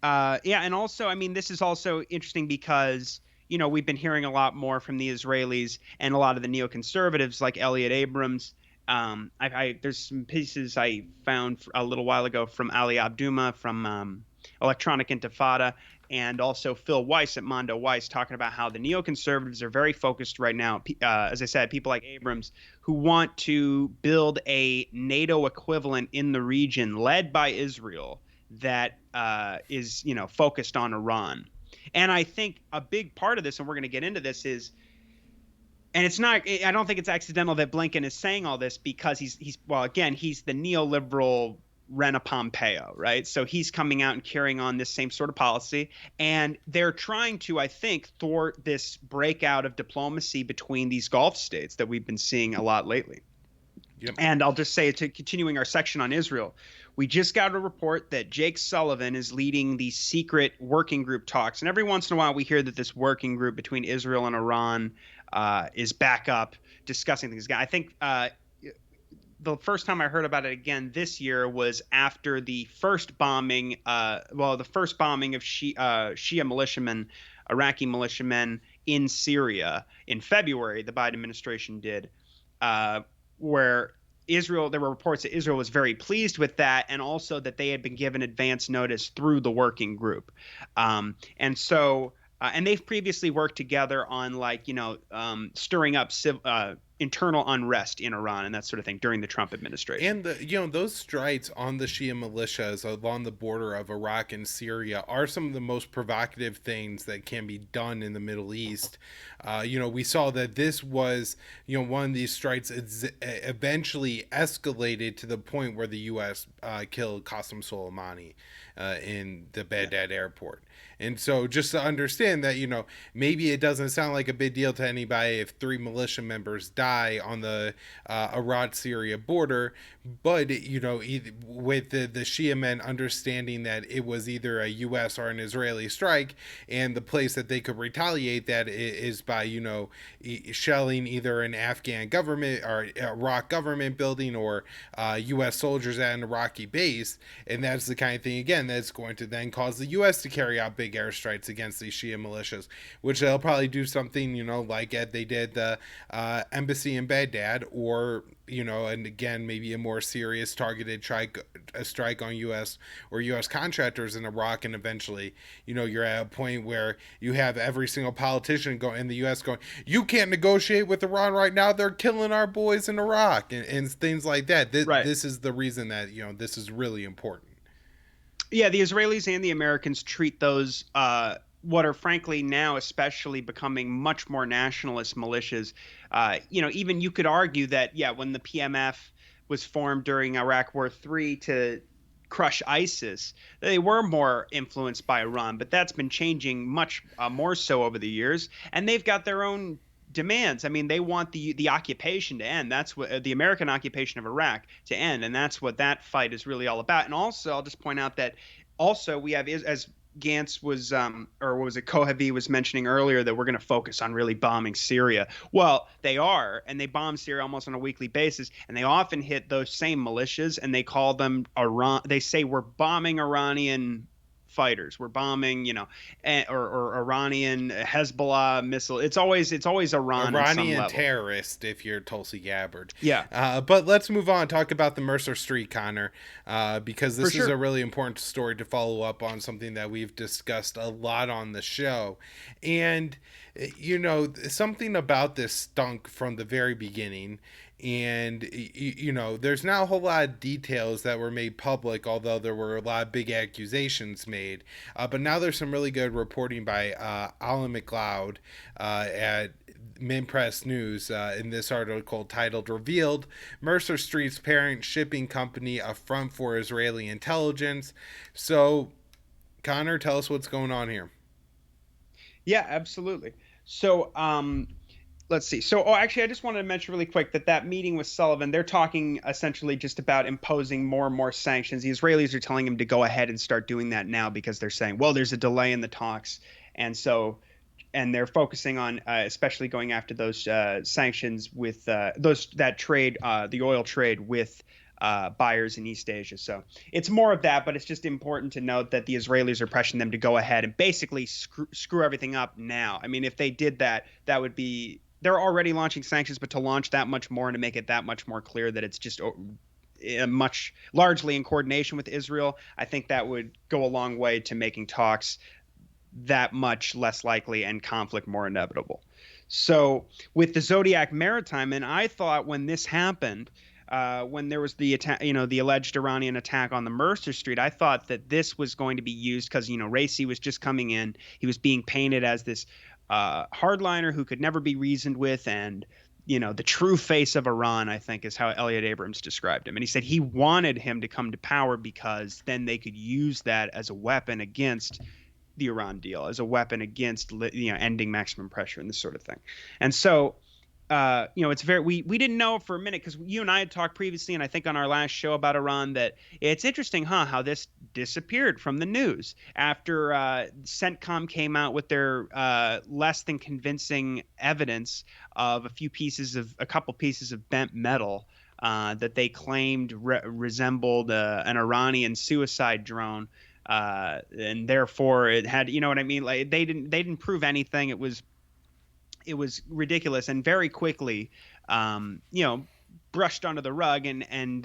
yeah. And also, I mean, this is also interesting because, we've been hearing a lot more from the Israelis and a lot of the neoconservatives like Elliot Abrams. There's some pieces I found a little while ago from Ali Abduma from Electronic Intifada, and also Phil Weiss at Mondo Weiss, talking about how the neoconservatives are very focused right now. As I said, people like Abrams, who want to build a NATO equivalent in the region led by Israel that is, focused on Iran. And I think a big part of this, and we're going to get into this, is, and it's not, I don't think it's accidental that Blinken is saying all this, because he's the neoliberal Rena Pompeo, right? So he's coming out and carrying on this same sort of policy. And they're trying to, I think, thwart this breakout of diplomacy between these Gulf states that we've been seeing a lot lately. Yep. And I'll just say, to continuing our section on Israel, we just got a report that Jake Sullivan is leading the secret working group talks. And every once in a while, we hear that this working group between Israel and Iran is back up discussing things. I think the first time I heard about it again this year was after the first bombing, of Shia militiamen, Iraqi militiamen in Syria in February. The Biden administration did, where there were reports that Israel was very pleased with that, and also that they had been given advance notice through the working group. And they've previously worked together on stirring up internal unrest in Iran and that sort of thing during the Trump administration. And those strikes on the Shia militias along the border of Iraq and Syria are some of the most provocative things that can be done in the Middle East. We saw that this was, one of these strikes eventually escalated to the point where the U.S. Killed Qasem Soleimani in the Baghdad airport. And so just to understand that, maybe it doesn't sound like a big deal to anybody if 3 militia members die on the Iraq-Syria border, but, with the Shia men understanding that it was either a U.S. or an Israeli strike, and the place that they could retaliate that is by, shelling either an Afghan government or Iraq government building or U.S. soldiers at an Iraqi base, and that's the kind of thing, again, that's going to then cause the U.S. to carry out big airstrikes against these Shia militias, which they'll probably do something, like they did the embassy in Baghdad, or, and again, maybe a more serious targeted strike on U.S. or U.S. contractors in Iraq, and eventually, you're at a point where you have every single politician in the U.S. going, you can't negotiate with Iran right now, they're killing our boys in Iraq, and things like that. This is the reason that, this is really important. Yeah, the Israelis and the Americans treat those what are frankly now especially becoming much more nationalist militias. Even you could argue that, when the PMF was formed during Iraq War III to crush ISIS, they were more influenced by Iran, but that's been changing much more so over the years. And they've got their own demands. I mean, they want the occupation to end. That's what the American occupation of Iraq to end, and that's what that fight is really all about. And also, I'll just point out that also we have, as Gantz was, or what was it, Kohavi was mentioning earlier, that we're going to focus on really bombing Syria. Well, they are, and they bomb Syria almost on a weekly basis, and they often hit those same militias, and they call them Iran. They say we're bombing Iranian fighters. We're bombing, or Iranian Hezbollah missile. It's always Iran on some Iranian level. terrorist, if you're Tulsi Gabbard. Yeah. But let's move on and talk about the Mercer Street, Connor, because this is sure. a really important story to follow up on, something that we've discussed a lot on the show. And, something about this stunk from the very beginning. And, there's not a whole lot of details that were made public, although there were a lot of big accusations made. But now there's some really good reporting by Alan McLeod at Minpress News in this article titled "Revealed: Mercer Street's Parent Shipping Company a Front for Israeli Intelligence." So, Connor, tell us what's going on here. Yeah, absolutely. So, let's see. So, actually, I just wanted to mention really quick that meeting with Sullivan, they're talking essentially just about imposing more and more sanctions. The Israelis are telling him to go ahead and start doing that now because they're saying, well, there's a delay in the talks. And they're focusing on especially going after those sanctions with that trade, the oil trade with buyers in East Asia. So it's more of that, but it's just important to note that the Israelis are pressuring them to go ahead and basically screw everything up now. I mean, if they did that, that would be, they're already launching sanctions, but to launch that much more and to make it that much more clear that it's just much largely in coordination with Israel, I think that would go a long way to making talks that much less likely and conflict more inevitable. So with the Zodiac Maritime, and I thought when this happened, when there was the attack, the alleged Iranian attack on the Mercer Street, I thought that this was going to be used because, Raisi was just coming in. He was being painted as this hardliner who could never be reasoned with, and the true face of Iran, I think, is how Elliot Abrams described him. And he said he wanted him to come to power because then they could use that as a weapon against the Iran deal, as a weapon against ending maximum pressure and this sort of thing. And so it's very, we didn't know for a minute because you and I had talked previously, and I think on our last show about Iran, that it's interesting, how this disappeared from the news after CENTCOM came out with their less than convincing evidence of a couple pieces of bent metal that they claimed resembled an Iranian suicide drone. And therefore it had, you know what I mean? Like they didn't prove anything. It was ridiculous and very quickly, brushed under the rug and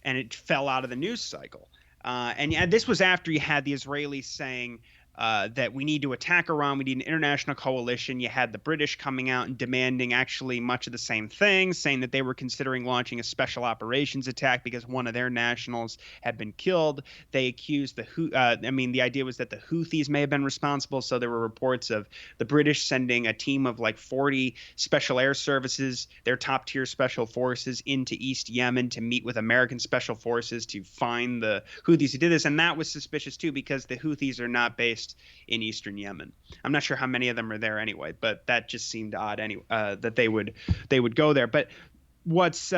it fell out of the news cycle. And this was after you had the Israelis saying that we need to attack Iran. We need an international coalition. You had the British coming out and demanding actually much of the same thing, saying that they were considering launching a special operations attack because one of their nationals had been killed. They accused the idea was that the Houthis may have been responsible. So there were reports of the British sending a team of like 40 special air services, their top tier special forces, into East Yemen to meet with American special forces to find the Houthis who did this. And that was suspicious too, because the Houthis are not based in eastern Yemen. I'm not sure how many of them are there anyway, but that just seemed odd anyway, that they would go there. But what's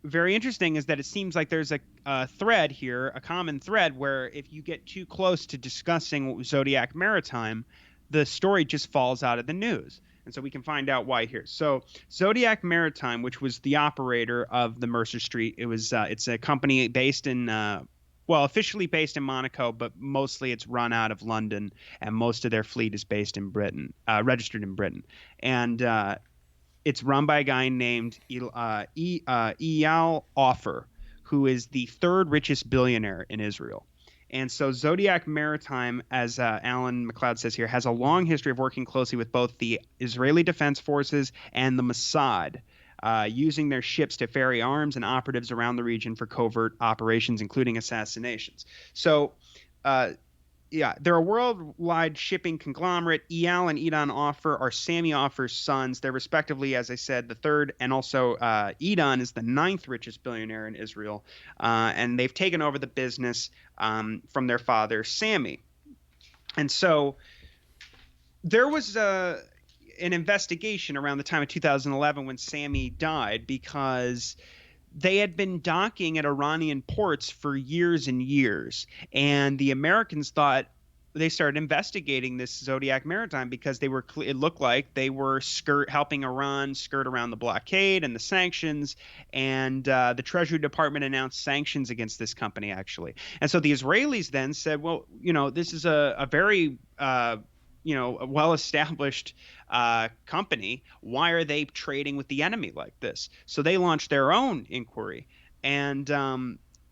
very interesting is that it seems like there's a thread here, a common thread, where if you get too close to discussing Zodiac Maritime, the story just falls out of the news. And so we can find out why here. So Zodiac Maritime, which was the operator of the Mercer Street, it's a company based in officially based in Monaco, but mostly it's run out of London, and most of their fleet is based in Britain, registered in Britain. And it's run by a guy named Eyal Ofer, who is the third richest billionaire in Israel. And so Zodiac Maritime, as Alan McLeod says here, has a long history of working closely with both the Israeli Defense Forces and the Mossad, using their ships to ferry arms and operatives around the region for covert operations, including assassinations. So yeah, they're a worldwide shipping conglomerate. Eyal and Edan Offer are Sammy Offer's sons. They're respectively, as I said, the third, and also Edan is the ninth richest billionaire in Israel, and they've taken over the business from their father, Sammy. And so there was an investigation around the time of 2011 when Sammy died because they had been docking at Iranian ports for years and years. And the Americans thought they started investigating this Zodiac Maritime because it looked like they were helping Iran skirt around the blockade and the sanctions. And the Treasury Department announced sanctions against this company, actually. And so the Israelis then said, well, this is a very a well-established company. Why are they trading with the enemy like this? So they launched their own inquiry. And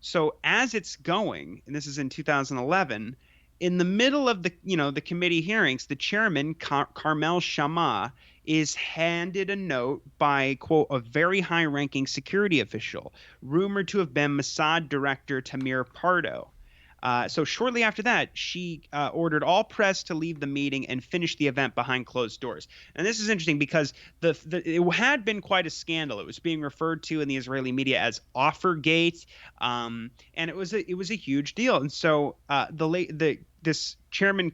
so as it's going, and this is in 2011, in the middle of the committee hearings, the chairman, Carmel Shama, is handed a note by, quote, a very high-ranking security official, rumored to have been Mossad director Tamir Pardo. So shortly after that, she ordered all press to leave the meeting and finish the event behind closed doors. And this is interesting because it had been quite a scandal. It was being referred to in the Israeli media as Offergate, and it was a huge deal. And so this chairman.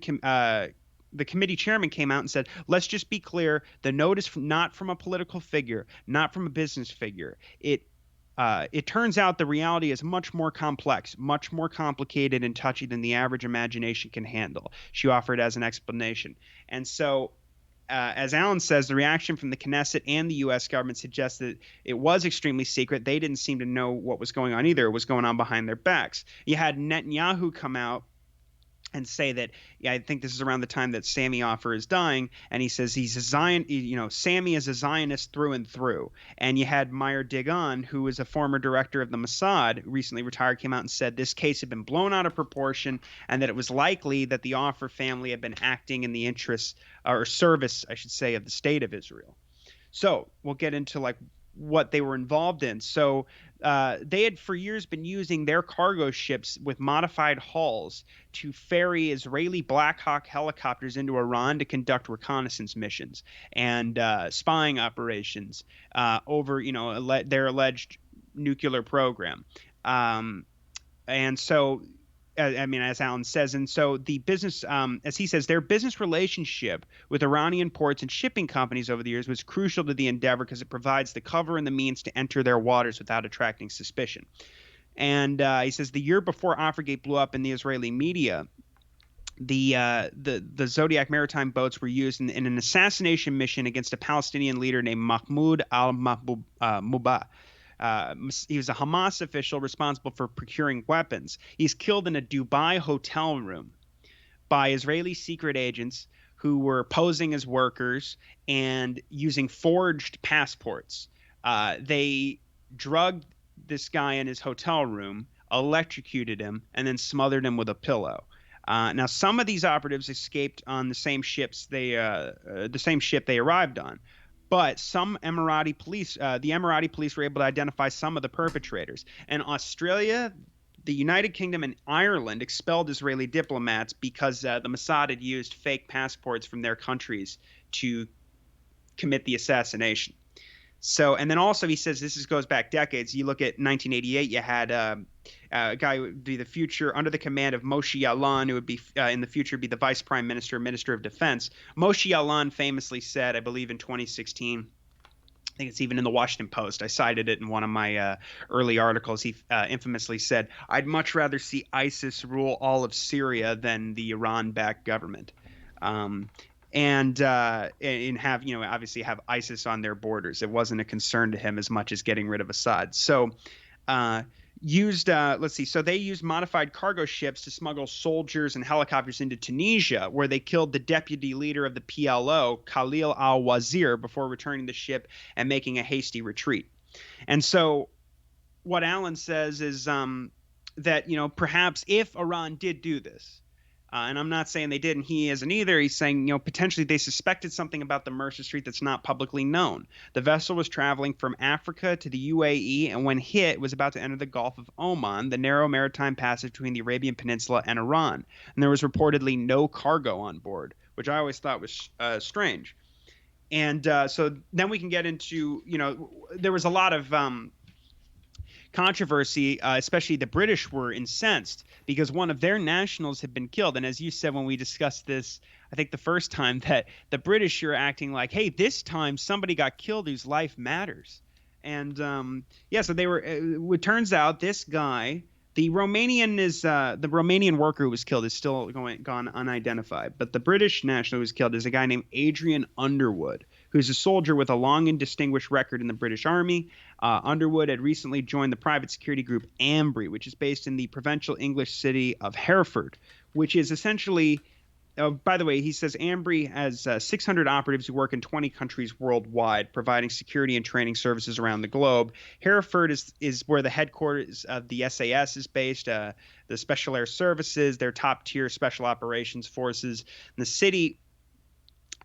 The committee chairman came out and said, let's just be clear. The note is not from a political figure, not from a business figure. It turns out the reality is much more complex, much more complicated and touchy than the average imagination can handle. She offered as an explanation. And so, as Alan says, the reaction from the Knesset and the U.S. government suggests that it was extremely secret. They didn't seem to know what was going on either. It was going on behind their backs. You had Netanyahu come out and say that, yeah, I think this is around the time that Sammy Offer is dying, and he says he's a Zion, Sammy is a Zionist through and through. And you had Meir Dagon, who is a former director of the Mossad, recently retired, came out and said this case had been blown out of proportion, and that it was likely that the Offer family had been acting in the interests or service, I should say, of the state of Israel. So we'll get into what they were involved in. So they had for years been using their cargo ships with modified hulls to ferry Israeli Black Hawk helicopters into Iran to conduct reconnaissance missions and spying operations over, their alleged nuclear program. And so, as Alan says, and so the business, as he says, their business relationship with Iranian ports and shipping companies over the years was crucial to the endeavor because it provides the cover and the means to enter their waters without attracting suspicion. And he says the year before Offergate blew up in the Israeli media, the Zodiac maritime boats were used in an assassination mission against a Palestinian leader named Mahmoud al-Mubah. He was a Hamas official responsible for procuring weapons. He's killed in a Dubai hotel room by Israeli secret agents who were posing as workers and using forged passports. They drugged this guy in his hotel room, electrocuted him, and then smothered him with a pillow. Now, some of these operatives escaped on the same ship they arrived on. But some the Emirati police were able to identify some of the perpetrators. And Australia, the United Kingdom, and Ireland expelled Israeli diplomats because the Mossad had used fake passports from their countries to commit the assassination. So, and then also he says goes back decades. You look at 1988, you had a guy who would be the future under the command of Moshe Ya'alon, who would be in the future be the vice prime minister, minister of defense. Moshe Ya'alon famously said, I believe in 2016, I think it's even in the Washington Post, I cited it in one of my early articles. He infamously said, I'd much rather see ISIS rule all of Syria than the Iran-backed government. And have, obviously have ISIS on their borders. It wasn't a concern to him as much as getting rid of Assad. So so they used modified cargo ships to smuggle soldiers and helicopters into Tunisia, where they killed the deputy leader of the PLO, Khalil al-Wazir, before returning the ship and making a hasty retreat. And so what Alan says is that, perhaps if Iran did do this, And I'm not saying they did, and he isn't either. He's saying, potentially they suspected something about the Mercer Street that's not publicly known. The vessel was traveling from Africa to the UAE, and when hit, was about to enter the Gulf of Oman, the narrow maritime passage between the Arabian Peninsula and Iran. And there was reportedly no cargo on board, which I always thought was strange. And so then we can get into, there was a lot of controversy, especially the British were incensed because one of their nationals had been killed. And as you said when we discussed this, I think the first time, that the British are acting like, hey, this time somebody got killed whose life matters. And so they were. It turns out this guy, the Romanian worker who was killed is still gone unidentified. But the British national who was killed is a guy named Adrian Underwood, who's a soldier with a long and distinguished record in the British Army. Underwood had recently joined the private security group Ambry, which is based in the provincial English city of Hereford, which is essentially. By the way, he says Ambry has 600 operatives who work in 20 countries worldwide, providing security and training services around the globe. Hereford is where the headquarters of the SAS is based, the Special Air Services, their top-tier special operations forces. And the city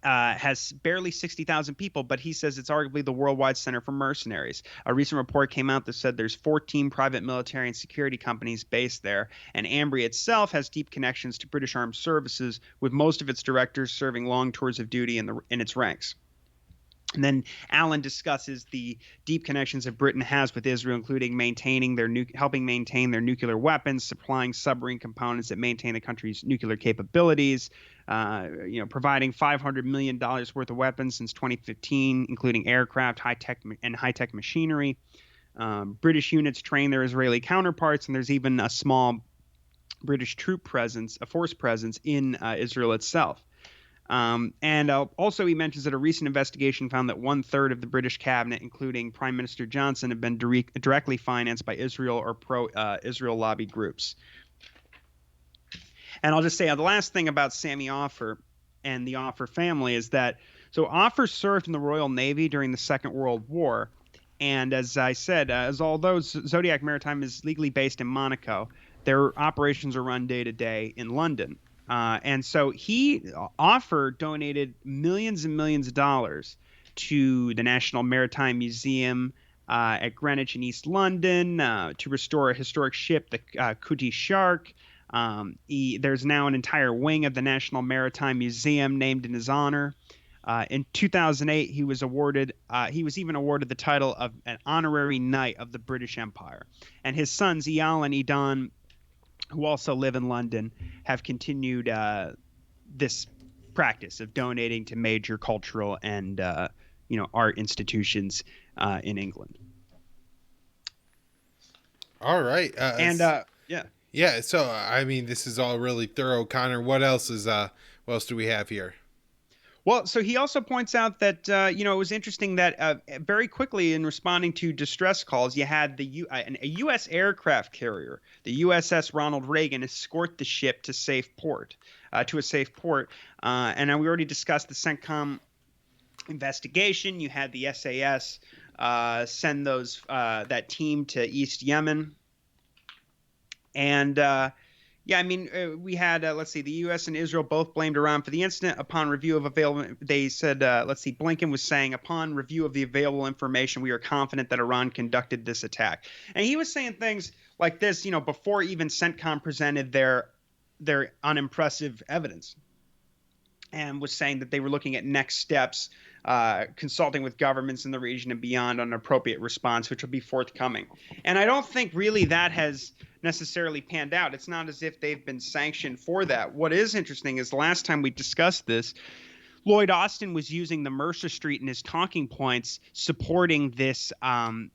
has barely 60,000 people, but he says it's arguably the worldwide center for mercenaries. A recent report came out that said there's 14 private military and security companies based there, and Ambry itself has deep connections to British Armed Services, with most of its directors serving long tours of duty in its ranks. And then Allen discusses the deep connections that Britain has with Israel, including helping maintain their nuclear weapons, supplying submarine components that maintain the country's nuclear capabilities, providing $500 million worth of weapons since 2015, including aircraft, high-tech machinery. British units train their Israeli counterparts, and there's even a small British force presence in Israel itself. Also, he mentions that a recent investigation found that 1/3 of the British cabinet, including Prime Minister Johnson, have been directly financed by Israel or pro-Israel lobby groups. And I'll just say the last thing about Sammy Offer and the Offer family is that Offer served in the Royal Navy during the Second World War. And as I said, although Zodiac Maritime is legally based in Monaco, their operations are run day to day in London. And so Offer donated millions and millions of dollars to the National Maritime Museum at Greenwich in East London to restore a historic ship, the Kuti Shark. There's now an entire wing of the National Maritime Museum named in his honor. In 2008, he was even awarded the title of an honorary knight of the British Empire. And his sons, Eyal and Edan, who also live in London, have continued this practice of donating to major cultural and art institutions in England. All right, yeah. So I mean, this is all really thorough, Connor. What else do we have here? Well, so he also points out that, it was interesting that very quickly in responding to distress calls, you had a U.S. aircraft carrier, the USS Ronald Reagan, escort the ship to a safe port. And we already discussed the CENTCOM investigation. You had the SAS send that team to East Yemen. And we had, the U.S. and Israel both blamed Iran for the incident. Upon review of they said, Blinken was saying, upon review of the available information, we are confident that Iran conducted this attack. And he was saying things like this, before even CENTCOM presented their unimpressive evidence, and was saying that they were looking at next steps, consulting with governments in the region and beyond on an appropriate response, which will be forthcoming. And I don't think really that has necessarily panned out. It's not as if they've been sanctioned for that. What is interesting is the last time we discussed this, Lloyd Austin was using the Mercer Street in his talking points, supporting this, more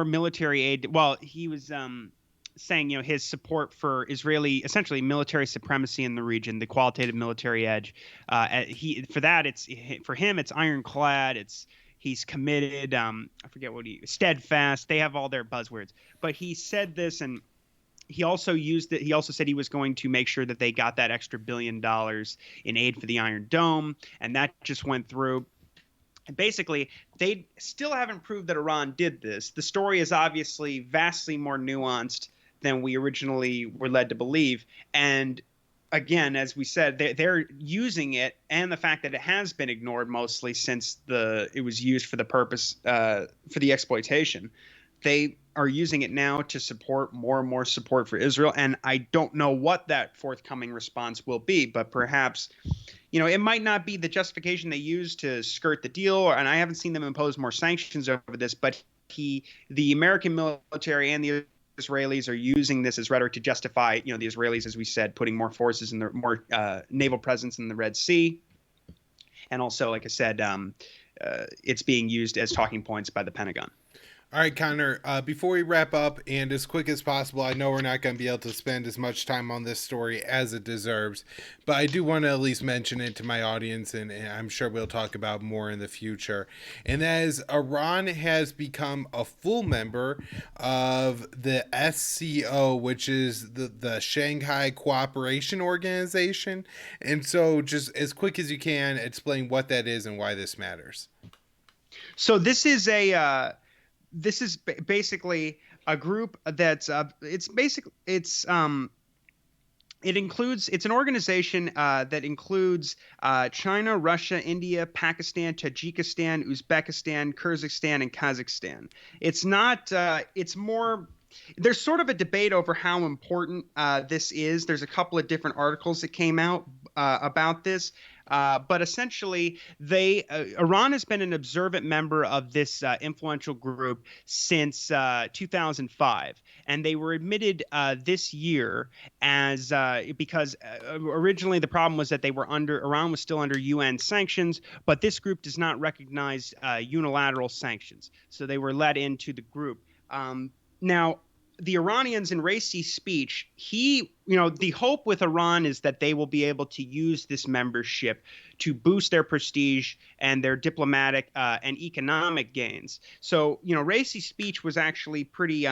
military aid. Well, he was saying, his support for Israeli, essentially military supremacy in the region, the qualitative military edge. For him, it's ironclad. He's committed. I forget steadfast. They have all their buzzwords. But he said this, and he also used it. He also said he was going to make sure that they got that extra $1 billion in aid for the Iron Dome, and that just went through. And basically, they still haven't proved that Iran did this. The story is obviously vastly more nuanced than we originally were led to believe. And again, as we said, they're using it, and the fact that it has been ignored mostly since it was used for the purpose for the exploitation. They are using it now to support more and more support for Israel, and I don't know what that forthcoming response will be, but perhaps, it might not be the justification they use to skirt the deal, and I haven't seen them impose more sanctions over this, but the American military and the Israelis are using this as rhetoric to justify, the Israelis, as we said, putting more forces in more naval presence in the Red Sea. And also, like I said, it's being used as talking points by the Pentagon. All right, Connor, before we wrap up, and as quick as possible, I know we're not going to be able to spend as much time on this story as it deserves, but I do want to at least mention it to my audience, and I'm sure we'll talk about more in the future. And that is, Iran has become a full member of the SCO, which is the Shanghai Cooperation Organization. And so just as quick as you can, explain what that is and why this matters. So this is basically a group that's it's an organization that includes China, Russia, India, Pakistan, Tajikistan, Uzbekistan, Kyrgyzstan, and Kazakhstan. It's not. It's more. There's sort of a debate over how important this is. There's a couple of different articles that came out about this. But essentially, Iran has been an observant member of this influential group since 2005, and they were admitted this year because originally the problem was that Iran was still under UN sanctions, but this group does not recognize unilateral sanctions, so they were let into the group. Now, the Iranians in Raisi's speech, the hope with Iran is that they will be able to use this membership to boost their prestige and their diplomatic and economic gains. So, Raisi's speech was actually pretty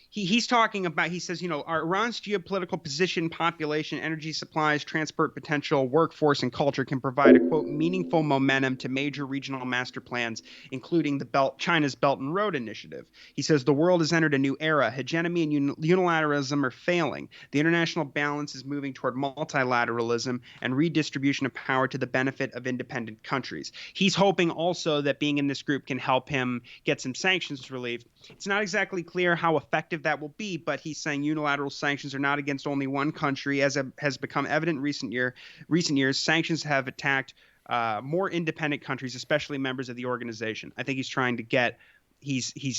he's talking about, he says, Iran's geopolitical position, population, energy supplies, transport potential, workforce, and culture can provide a, quote, meaningful momentum to major regional master plans, including China's Belt and Road Initiative. He says the world has entered a new era. Hegemony and unilateralism are failing. The international balance is moving toward multilateralism and redistribution of power to the benefit of independent countries. He's hoping also that being in this group can help him get some sanctions relief. It's not exactly clear how effective that will be, but he's saying unilateral sanctions are not against only one country. As has become evident in recent years, sanctions have attacked more independent countries, especially members of the organization. I think he's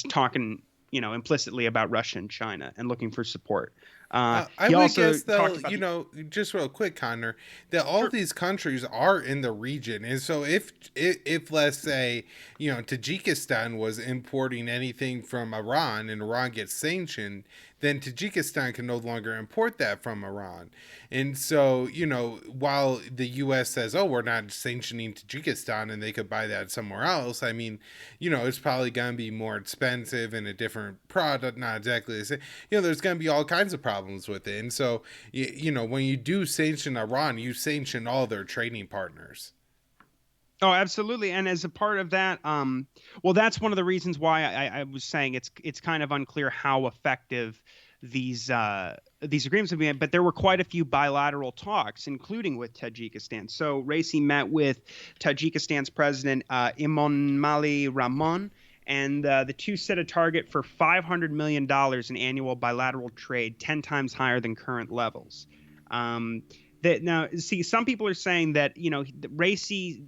talking, implicitly about Russia and China and looking for support. I would guess, though, just real quick, Connor, that all these countries are in the region. And so if let's say, Tajikistan was importing anything from Iran and Iran gets sanctioned, then Tajikistan can no longer import that from Iran. And so, while the U.S. says, oh, we're not sanctioning Tajikistan and they could buy that somewhere else, I mean, it's probably going to be more expensive and a different product, not exactly the same. There's going to be all kinds of problems with it. And so, when you do sanction Iran, you sanction all their trading partners. Oh, absolutely. And as a part of that, well, that's one of the reasons why I was saying it's kind of unclear how effective these agreements have been. But there were quite a few bilateral talks, including with Tajikistan. So Raisi met with Tajikistan's president, Emomali Rahmon, and the two set a target for $500 million in annual bilateral trade, 10 times higher than current levels. Now, see, some people are saying that, Raisi,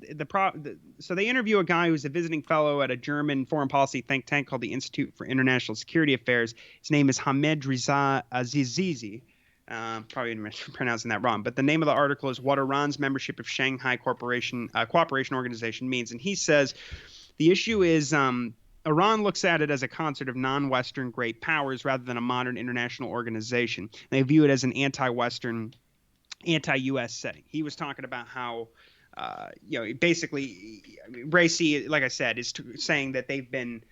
so they interview a guy who's a visiting fellow at a German foreign policy think tank called the Institute for International Security Affairs. His name is Hamed Riza Azizi. Probably pronouncing that wrong, but the name of the article is What Iran's Membership of Shanghai Cooperation Organization Means. And he says the issue is Iran looks at it as a concert of non-Western great powers rather than a modern international organization. They view it as an anti-Western, anti-U.S. setting. He was talking about how, basically, Raisi, like I said, is saying that they've been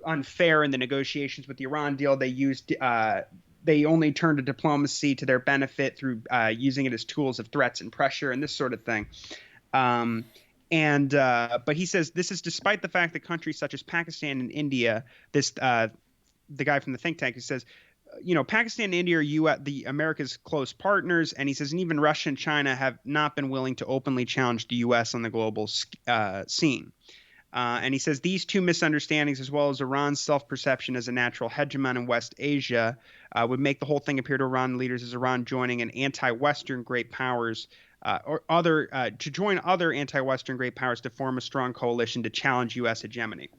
unfair in the negotiations with the Iran deal. They only turned to diplomacy to their benefit through using it as tools of threats and pressure and this sort of thing. But he says this is despite the fact that countries such as Pakistan and India, the guy from the think tank who says, Pakistan and India are the America's close partners, and he says, and even Russia and China have not been willing to openly challenge the U.S. on the global scene. And he says these two misunderstandings, as well as Iran's self-perception as a natural hegemon in West Asia, would make the whole thing appear to Iran leaders as Iran joining an anti-Western great powers to join other anti-Western great powers to form a strong coalition to challenge U.S. hegemony.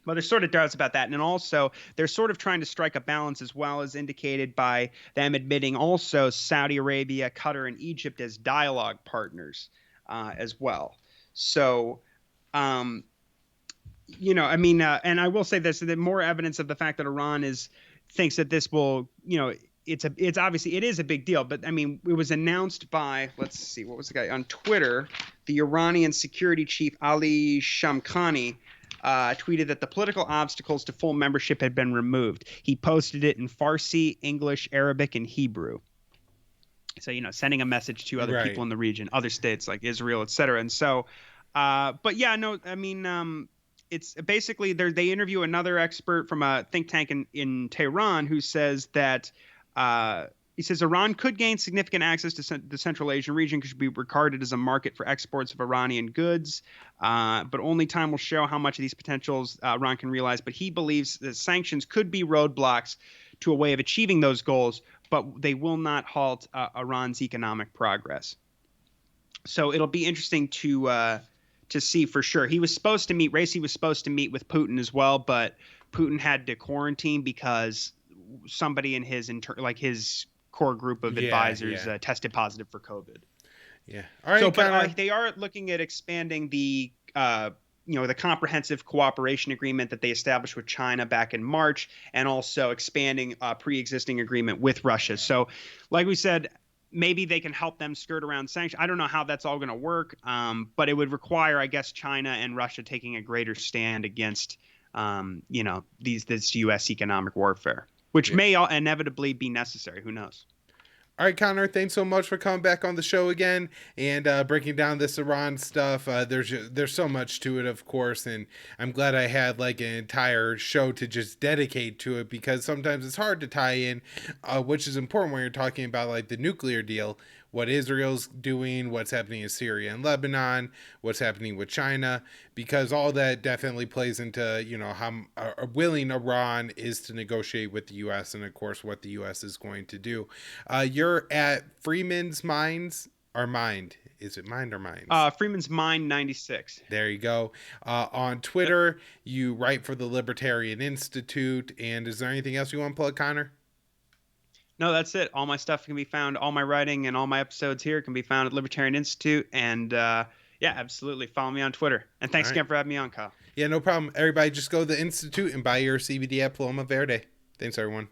Well, there's sort of doubts about that. And also, they're sort of trying to strike a balance, as well as indicated by them admitting also Saudi Arabia, Qatar, and Egypt as dialogue partners as well. So, and I will say this, that more evidence of the fact that Iran thinks that this will, it's obviously, it is a big deal. But, I mean, it was announced by, let's see, what was the guy on Twitter? The Iranian security chief, Ali Shamkhani, tweeted that the political obstacles to full membership had been removed. He posted it in Farsi, English, Arabic, and Hebrew. So, sending a message to other people in the region, other states like Israel, et cetera. And so, but yeah, no, I mean, it's basically they interview another expert from a think tank in Tehran who says that he says Iran could gain significant access to the Central Asian region, could be regarded as a market for exports of Iranian goods, but only time will show how much of these potentials Iran can realize. But he believes that sanctions could be roadblocks to a way of achieving those goals, but they will not halt Iran's economic progress. So it'll be interesting to see for sure. Raisi was supposed to meet with Putin as well, but Putin had to quarantine because somebody in his core group of advisors tested positive for COVID. Yeah. All right. So, but they are looking at expanding the comprehensive cooperation agreement that they established with China back in March, and also expanding a pre-existing agreement with Russia. So, like we said, maybe they can help them skirt around sanctions. I don't know how that's all going to work, but it would require, I guess, China and Russia taking a greater stand against, this U.S. economic warfare, which may inevitably be necessary. Who knows? All right, Connor, thanks so much for coming back on the show again and breaking down this Iran stuff. There's so much to it, of course, and I'm glad I had like an entire show to just dedicate to it, because sometimes it's hard to tie in, which is important when you're talking about like the nuclear deal, what Israel's doing, what's happening in Syria and Lebanon, what's happening with China, because all that definitely plays into, how willing Iran is to negotiate with the U.S. and, of course, what the U.S. is going to do. You're at Freeman's Minds, or Mind. Is it Mind or Minds? Freeman's Mind 96. There you go. On Twitter, you write for the Libertarian Institute. And is there anything else you want to plug, Connor? No, that's it. All my stuff can be found, all my writing and all my episodes here can be found at Libertarian Institute. And absolutely. Follow me on Twitter. And thanks again for having me on, Kyle. Yeah, no problem. Everybody just go to the Institute and buy your CBD at Paloma Verde. Thanks, everyone.